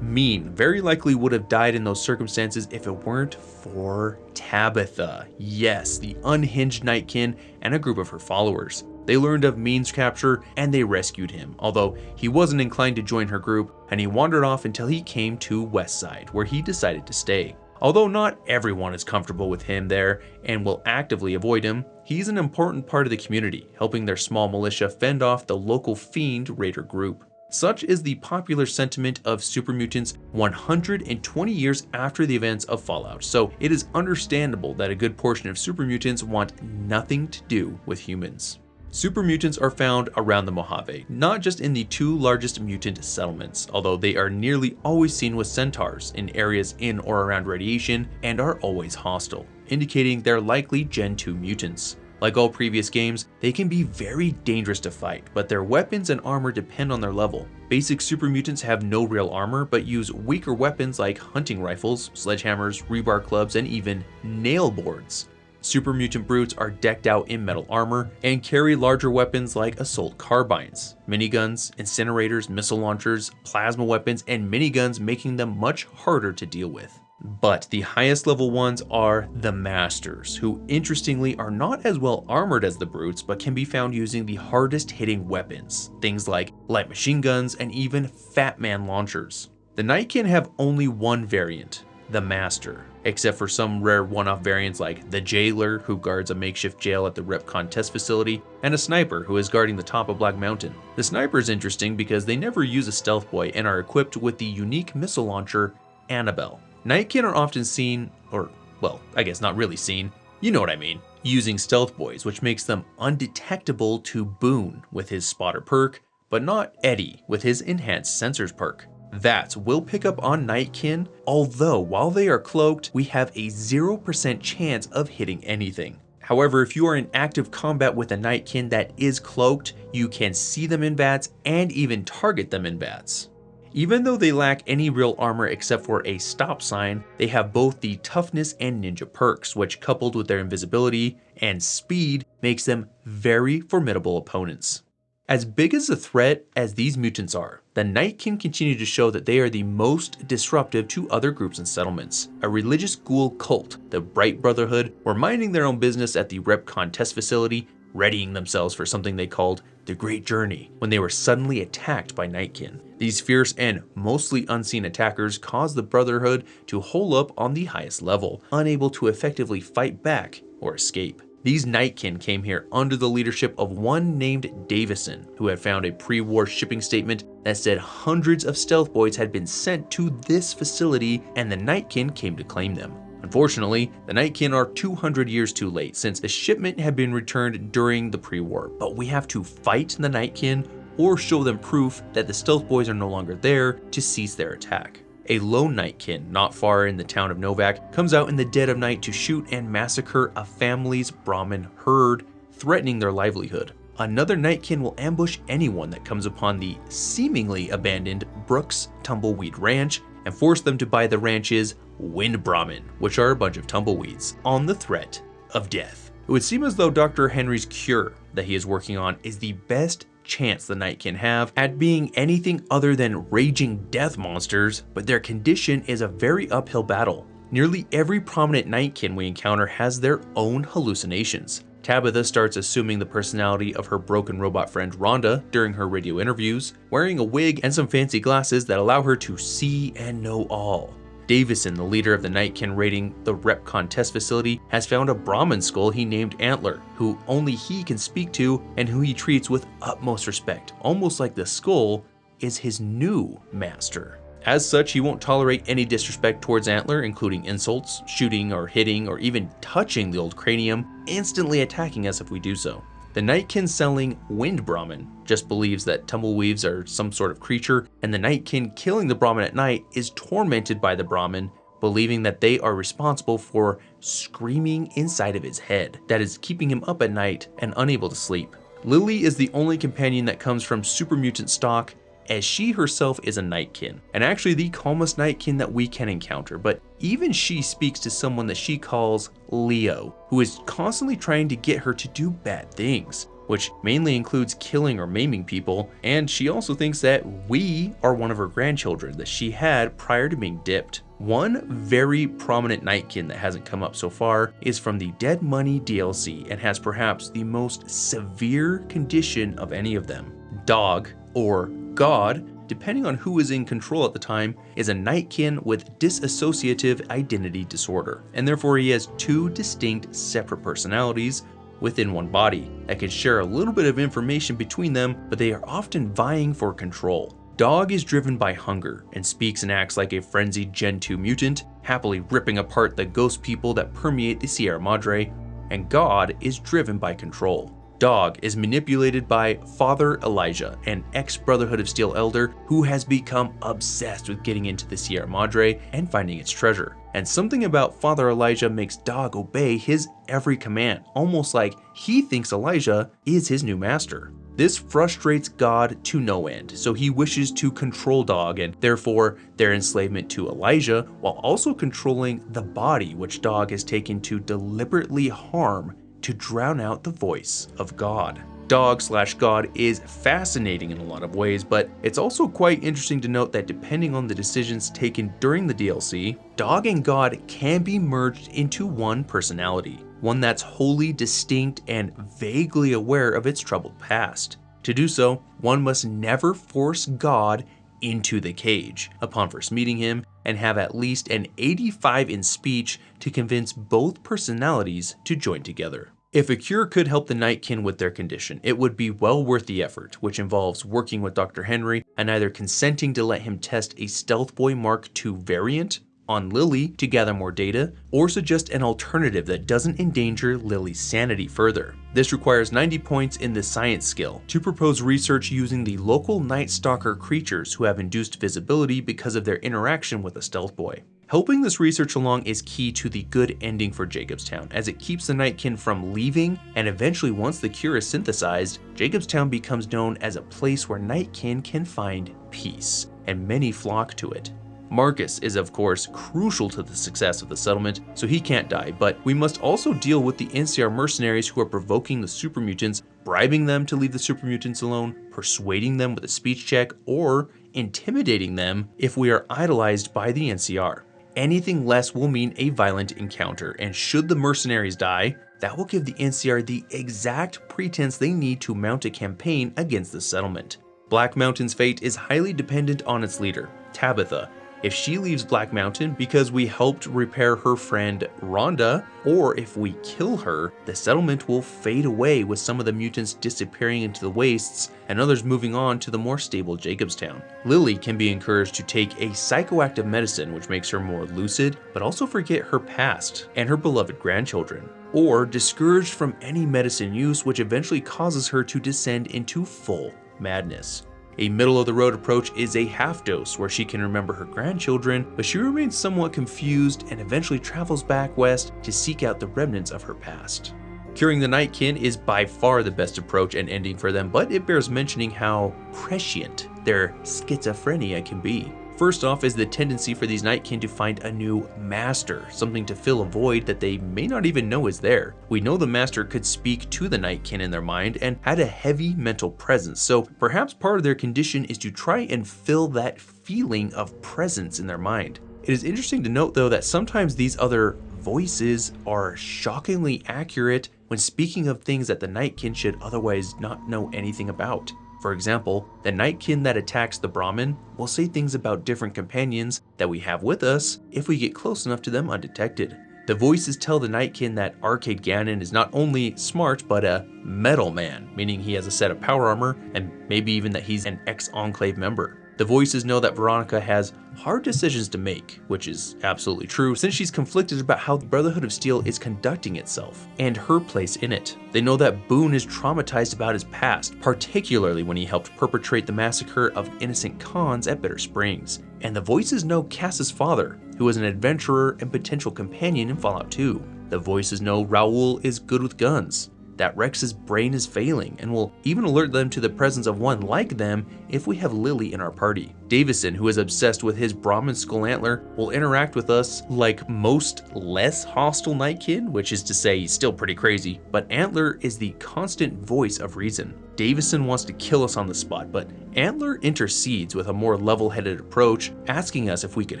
[SPEAKER 1] Mean very likely would have died in those circumstances if it weren't for Tabitha. Yes, the unhinged Nightkin and a group of her followers. They learned of Mean's capture and they rescued him, although he wasn't inclined to join her group, and he wandered off until he came to Westside, where he decided to stay. Although not everyone is comfortable with him there and will actively avoid him, he's an important part of the community, helping their small militia fend off the local fiend raider group. Such is the popular sentiment of super mutants 120 years after the events of Fallout, so it is understandable that a good portion of super mutants want nothing to do with humans. Super mutants are found around the Mojave, not just in the two largest mutant settlements, although they are nearly always seen with centaurs in areas in or around radiation and are always hostile, indicating they're likely Gen 2 mutants. Like all previous games, they can be very dangerous to fight, but their weapons and armor depend on their level. Basic super mutants have no real armor, but use weaker weapons like hunting rifles, sledgehammers, rebar clubs, and even nail boards. Super mutant brutes are decked out in metal armor and carry larger weapons like assault carbines, miniguns, incinerators, missile launchers, plasma weapons, and miniguns, making them much harder to deal with. But the highest level ones are the Masters, who interestingly are not as well armored as the brutes, but can be found using the hardest hitting weapons, things like light machine guns and even Fat Man launchers. The Nightkin have only one variant, the Master, except for some rare one-off variants like the Jailer, who guards a makeshift jail at the REPCONN test facility, and a Sniper, who is guarding the top of Black Mountain. The Sniper is interesting because they never use a stealth boy and are equipped with the unique missile launcher, Annabelle. Nightkin are often seen, or, well, I guess not really seen, you know what I mean, using stealth boys, which makes them undetectable to Boone with his spotter perk, but not Eddie with his enhanced sensors perk. That will pick up on Nightkin, although while they are cloaked, we have a 0% chance of hitting anything. However, if you are in active combat with a Nightkin that is cloaked, you can see them in bats and even target them in bats. Even though they lack any real armor except for a stop sign, they have both the toughness and ninja perks, which coupled with their invisibility and speed makes them very formidable opponents. As big as a threat as these mutants are, the Nightkin continue to show that they are the most disruptive to other groups and settlements. A religious ghoul cult, the Bright Brotherhood, were minding their own business at the REPCONN test facility, readying themselves for something they called the Great Journey, when they were suddenly attacked by Nightkin. These fierce and mostly unseen attackers caused the Brotherhood to hole up on the highest level, unable to effectively fight back or escape. These Nightkin came here under the leadership of one named Davison, who had found a pre-war shipping statement that said hundreds of stealth boys had been sent to this facility and the Nightkin came to claim them. Unfortunately, the Nightkin are 200 years too late since the shipment had been returned during the pre-war, but we have to fight the Nightkin or show them proof that the stealth boys are no longer there to cease their attack. A lone Nightkin not far in the town of Novak comes out in the dead of night to shoot and massacre a family's Brahmin herd, threatening their livelihood. Another Nightkin will ambush anyone that comes upon the seemingly abandoned Brooks Tumbleweed Ranch and force them to buy the ranch's Wind Brahmin, which are a bunch of tumbleweeds, on the threat of death. It would seem as though Dr. Henry's cure that he is working on is the best chance the Nightkin have at being anything other than raging death monsters, but their condition is a very uphill battle. Nearly every prominent Nightkin we encounter has their own hallucinations. Tabitha starts assuming the personality of her broken robot friend Rhonda during her radio interviews, wearing a wig and some fancy glasses that allow her to see and know all. Davison, the leader of the Nightkin raiding the REPCONN test facility, has found a Brahmin skull he named Antler, who only he can speak to and who he treats with utmost respect, almost like the skull is his new master. As such, he won't tolerate any disrespect towards Antler, including insults, shooting or hitting or even touching the old cranium, instantly attacking us if we do so. The Nightkin selling Wind Brahmin just believes that tumbleweeds are some sort of creature, and the Nightkin killing the Brahmin at night is tormented by the Brahmin, believing that they are responsible for screaming inside of his head that is keeping him up at night and unable to sleep. Lily is the only companion that comes from super mutant stock, as she herself is a Nightkin, and actually the calmest Nightkin that we can encounter, but even she speaks to someone that she calls Leo, who is constantly trying to get her to do bad things, which mainly includes killing or maiming people, and she also thinks that we are one of her grandchildren that she had prior to being dipped. One very prominent Nightkin that hasn't come up so far is from the Dead Money DLC and has perhaps the most severe condition of any of them. Dog, or God, depending on who is in control at the time, is a Nightkin with dissociative identity disorder, and therefore he has two distinct separate personalities within one body that can share a little bit of information between them, but they are often vying for control. Dog is driven by hunger and speaks and acts like a frenzied Gen 2 mutant, happily ripping apart the ghost people that permeate the Sierra Madre, and God is driven by control. Dog is manipulated by Father Elijah, an ex-Brotherhood of Steel elder who has become obsessed with getting into the Sierra Madre and finding its treasure. And something about Father Elijah makes Dog obey his every command, almost like he thinks Elijah is his new master. This frustrates God to no end, so he wishes to control Dog and therefore their enslavement to Elijah, while also controlling the body which Dog has taken to deliberately harm to drown out the voice of God. Dog/God is fascinating in a lot of ways, but it's also quite interesting to note that depending on the decisions taken during the DLC, Dog and God can be merged into one personality, one that's wholly distinct and vaguely aware of its troubled past. To do so, one must never force God into the cage upon first meeting him, and have at least an 85 in speech to convince both personalities to join together. If a cure could help the Nightkin with their condition, it would be well worth the effort, which involves working with Dr. Henry and either consenting to let him test a Stealth Boy Mark II variant on Lily to gather more data, or suggest an alternative that doesn't endanger Lily's sanity further. This requires 90 points in the science skill to propose research using the local Night Stalker creatures who have induced visibility because of their interaction with a Stealth Boy. Helping this research along is key to the good ending for Jacobstown, as it keeps the Nightkin from leaving, and eventually once the cure is synthesized, Jacobstown becomes known as a place where Nightkin can find peace, and many flock to it. Marcus is of course crucial to the success of the settlement, so he can't die, but we must also deal with the NCR mercenaries who are provoking the super mutants, bribing them to leave the super mutants alone, persuading them with a speech check, or intimidating them if we are idolized by the NCR. Anything less will mean a violent encounter, and should the mercenaries die, that will give the NCR the exact pretense they need to mount a campaign against the settlement. Black Mountain's fate is highly dependent on its leader, Tabitha. If she leaves Black Mountain because we helped repair her friend Rhonda, or if we kill her, the settlement will fade away with some of the mutants disappearing into the wastes and others moving on to the more stable Jacobstown. Lily can be encouraged to take a psychoactive medicine which makes her more lucid, but also forget her past and her beloved grandchildren, or discouraged from any medicine use which eventually causes her to descend into full madness. A middle-of-the-road approach is a half dose where she can remember her grandchildren, but she remains somewhat confused and eventually travels back west to seek out the remnants of her past. Curing the Nightkin is by far the best approach and ending for them, but it bears mentioning how prescient their schizophrenia can be. First off is the tendency for these Nightkin to find a new master, something to fill a void that they may not even know is there. We know the master could speak to the Nightkin in their mind and had a heavy mental presence, so perhaps part of their condition is to try and fill that feeling of presence in their mind. It is interesting to note though that sometimes these other voices are shockingly accurate when speaking of things that the Nightkin should otherwise not know anything about. For example, the Nightkin that attacks the Brahmin will say things about different companions that we have with us if we get close enough to them undetected. The voices tell the Nightkin that Arcade Gannon is not only smart but a metal man, meaning he has a set of power armor, and maybe even that he's an ex-Enclave member. The voices know that Veronica has hard decisions to make, which is absolutely true since she's conflicted about how the Brotherhood of Steel is conducting itself and her place in it. They know that Boone is traumatized about his past, particularly when he helped perpetrate the massacre of innocent cons at Bitter Springs. And the voices know Cass's father, who was an adventurer and potential companion in Fallout 2. The voices know Raoul is good with guns, that Rex's brain is failing, and will even alert them to the presence of one like them if we have Lily in our party. Davison, who is obsessed with his Brahmin skull antler, will interact with us like most less hostile Nightkin, which is to say he's still pretty crazy, but Antler is the constant voice of reason. Davison wants to kill us on the spot, but Antler intercedes with a more level-headed approach, asking us if we could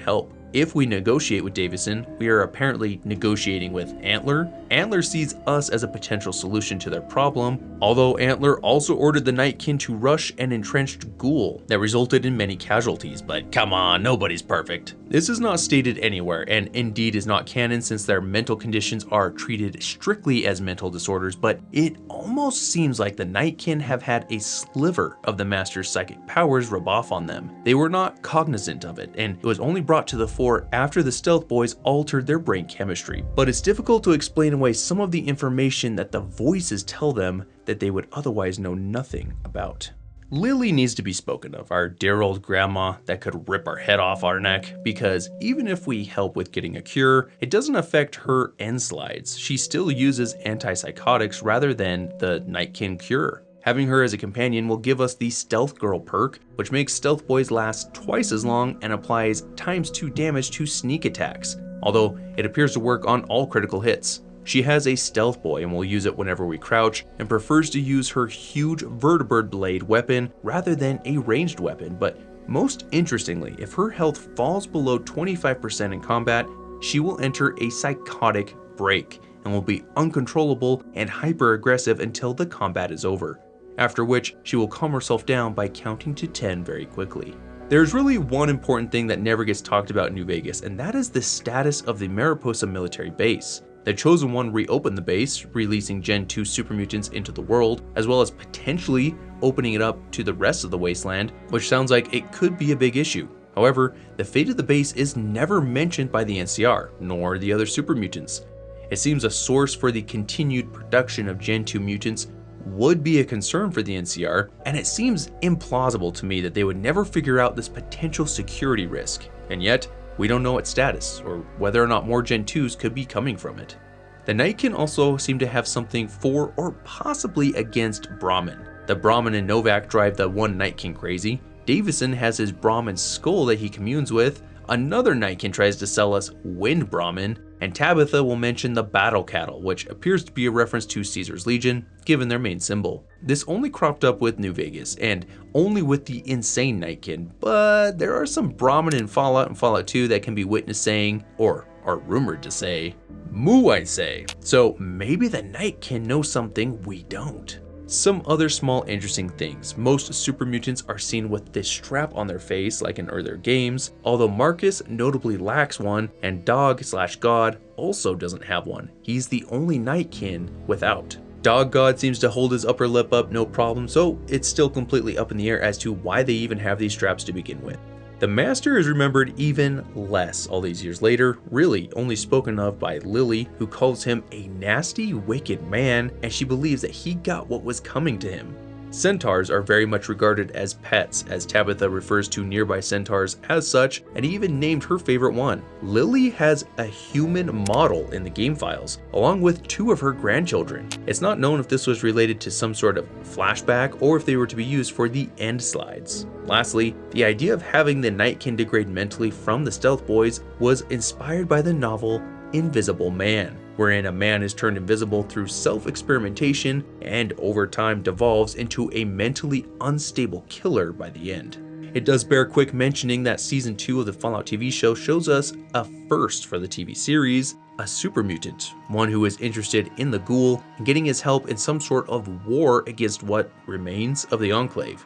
[SPEAKER 1] help. If we negotiate with Davison, we are apparently negotiating with Antler. Antler sees us as a potential solution to their problem, although Antler also ordered the Nightkin to rush an entrenched ghoul that resulted in many casualties, but come on, nobody's perfect. This is not stated anywhere, and indeed is not canon since their mental conditions are treated strictly as mental disorders, but it almost seems like the Nightkin have had a sliver of the Master's psychic powers rub off on them. They were not cognizant of it, and it was only brought to the fore before after the Stealth Boys altered their brain chemistry, but it's difficult to explain away some of the information that the voices tell them that they would otherwise know nothing about. Lily needs to be spoken of, our dear old grandma that could rip our head off our neck, because even if we help with getting a cure, it doesn't affect her end slides. She still uses antipsychotics rather than the Nightkin cure. Having her as a companion will give us the Stealth Girl perk, which makes Stealth Boys last twice as long and applies ×2 damage to sneak attacks, although it appears to work on all critical hits. She has a Stealth Boy and will use it whenever we crouch, and prefers to use her huge vertibird blade weapon rather than a ranged weapon, but most interestingly, if her health falls below 25% in combat, she will enter a psychotic break and will be uncontrollable and hyper aggressive until the combat is over, after which she will calm herself down by counting to 10 very quickly. There's really one important thing that never gets talked about in New Vegas, and that is the status of the Mariposa military base. The Chosen One reopened the base, releasing Gen 2 super mutants into the world, as well as potentially opening it up to the rest of the wasteland, which sounds like it could be a big issue. However, the fate of the base is never mentioned by the NCR, nor the other super mutants. It seems a source for the continued production of Gen 2 mutants would be a concern for the NCR, and it seems implausible to me that they would never figure out this potential security risk, and yet, we don't know its status, or whether or not more Gen 2s could be coming from it. The Nightkin also seem to have something for or possibly against Brahmin. The Brahmin and Novak drive the one Nightkin crazy. Davison has his Brahmin skull that he communes with. Another Nightkin tries to sell us Wind Brahmin, and Tabitha will mention the Battle Cattle, which appears to be a reference to Caesar's Legion, given their main symbol. This only cropped up with New Vegas, and only with the insane Nightkin, but there are some Brahmin in Fallout and Fallout 2 that can be witnessed saying, or are rumored to say, "Moo, I say." So maybe the Nightkin knows something we don't. Some other small interesting things. Most super mutants are seen with this strap on their face like in earlier games, although Marcus notably lacks one, and Dog/God also doesn't have one. He's the only Nightkin without. Dog God seems to hold his upper lip up no problem, so it's still completely up in the air as to why they even have these straps to begin with. The Master is remembered even less all these years later, really only spoken of by Lily, who calls him a nasty, wicked man, and she believes that he got what was coming to him. Centaurs are very much regarded as pets, as Tabitha refers to nearby centaurs as such, and even named her favorite one. Lily has a human model in the game files, along with 2 of her grandchildren. It's not known if this was related to some sort of flashback or if they were to be used for the end slides. Lastly, the idea of having the Nightkin degrade mentally from the Stealth Boys was inspired by the novel Invisible Man, wherein a man is turned invisible through self-experimentation and over time devolves into a mentally unstable killer by the end. It does bear quick mentioning that season 2 of the Fallout TV show shows us a first for the TV series, a super mutant, one who is interested in the ghoul and getting his help in some sort of war against what remains of the Enclave.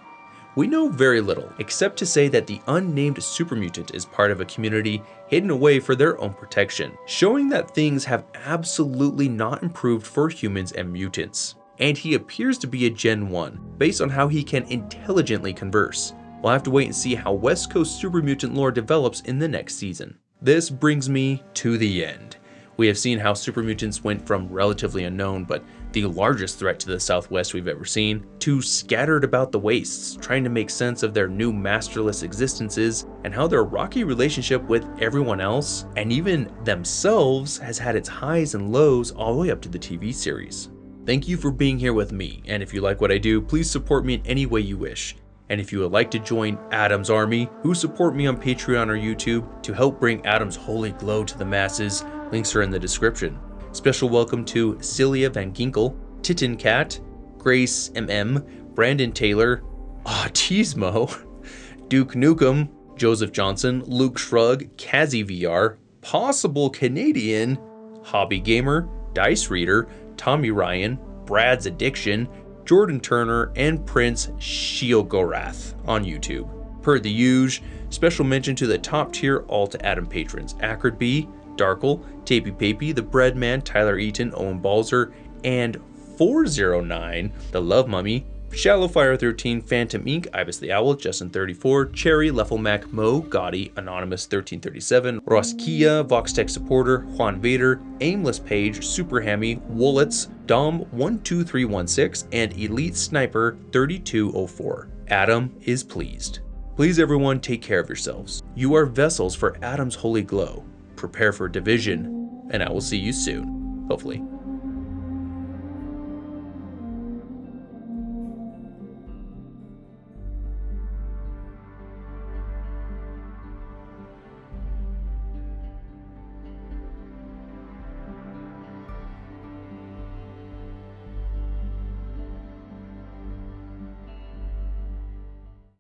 [SPEAKER 1] We know very little, except to say that the unnamed super mutant is part of a community hidden away for their own protection, showing that things have absolutely not improved for humans and mutants. And he appears to be a Gen 1, based on how he can intelligently converse. We'll have to wait and see how West Coast super mutant lore develops in the next season. This brings me to the end. We have seen how super mutants went from relatively unknown, but the largest threat to the Southwest we've ever seen, to scattered about the wastes, trying to make sense of their new masterless existences, and how their rocky relationship with everyone else, and even themselves, has had its highs and lows all the way up to the TV series. Thank you for being here with me, and if you like what I do, please support me in any way you wish. And if you would like to join Adam's army, who support me on Patreon or YouTube to help bring Adam's holy glow to the masses, links are in the description. Special welcome to Celia Van Ginkel, Titan Cat, Grace MM, Brandon Taylor, Autismo, Duke Nukem, Joseph Johnson, Luke Shrug, Kazi VR, Possible Canadian, Hobby Gamer, Dice Reader, Tommy Ryan, Brad's Addiction, Jordan Turner, and Prince Shiogorath on YouTube. Per the usual, special mention to the top tier all to Adam patrons: Acrid B, Darkle, Tapey Papey, The Breadman, Tyler Eaton, Owen Balzer, and 409, The Love Mummy, Shallowfire 13, Phantom Inc., Ibis the Owl, Justin 34, Cherry, Leffelmac, Mo, Gotti, Anonymous 1337, Ross Kia, Voxtech Supporter, Juan Vader, Aimless Page, Super Hammy, Woolitz, Dom 12316, and Elite Sniper 3204. Adam is pleased. Please everyone take care of yourselves. You are vessels for Adam's holy glow. Prepare for division, and I will see you soon, hopefully.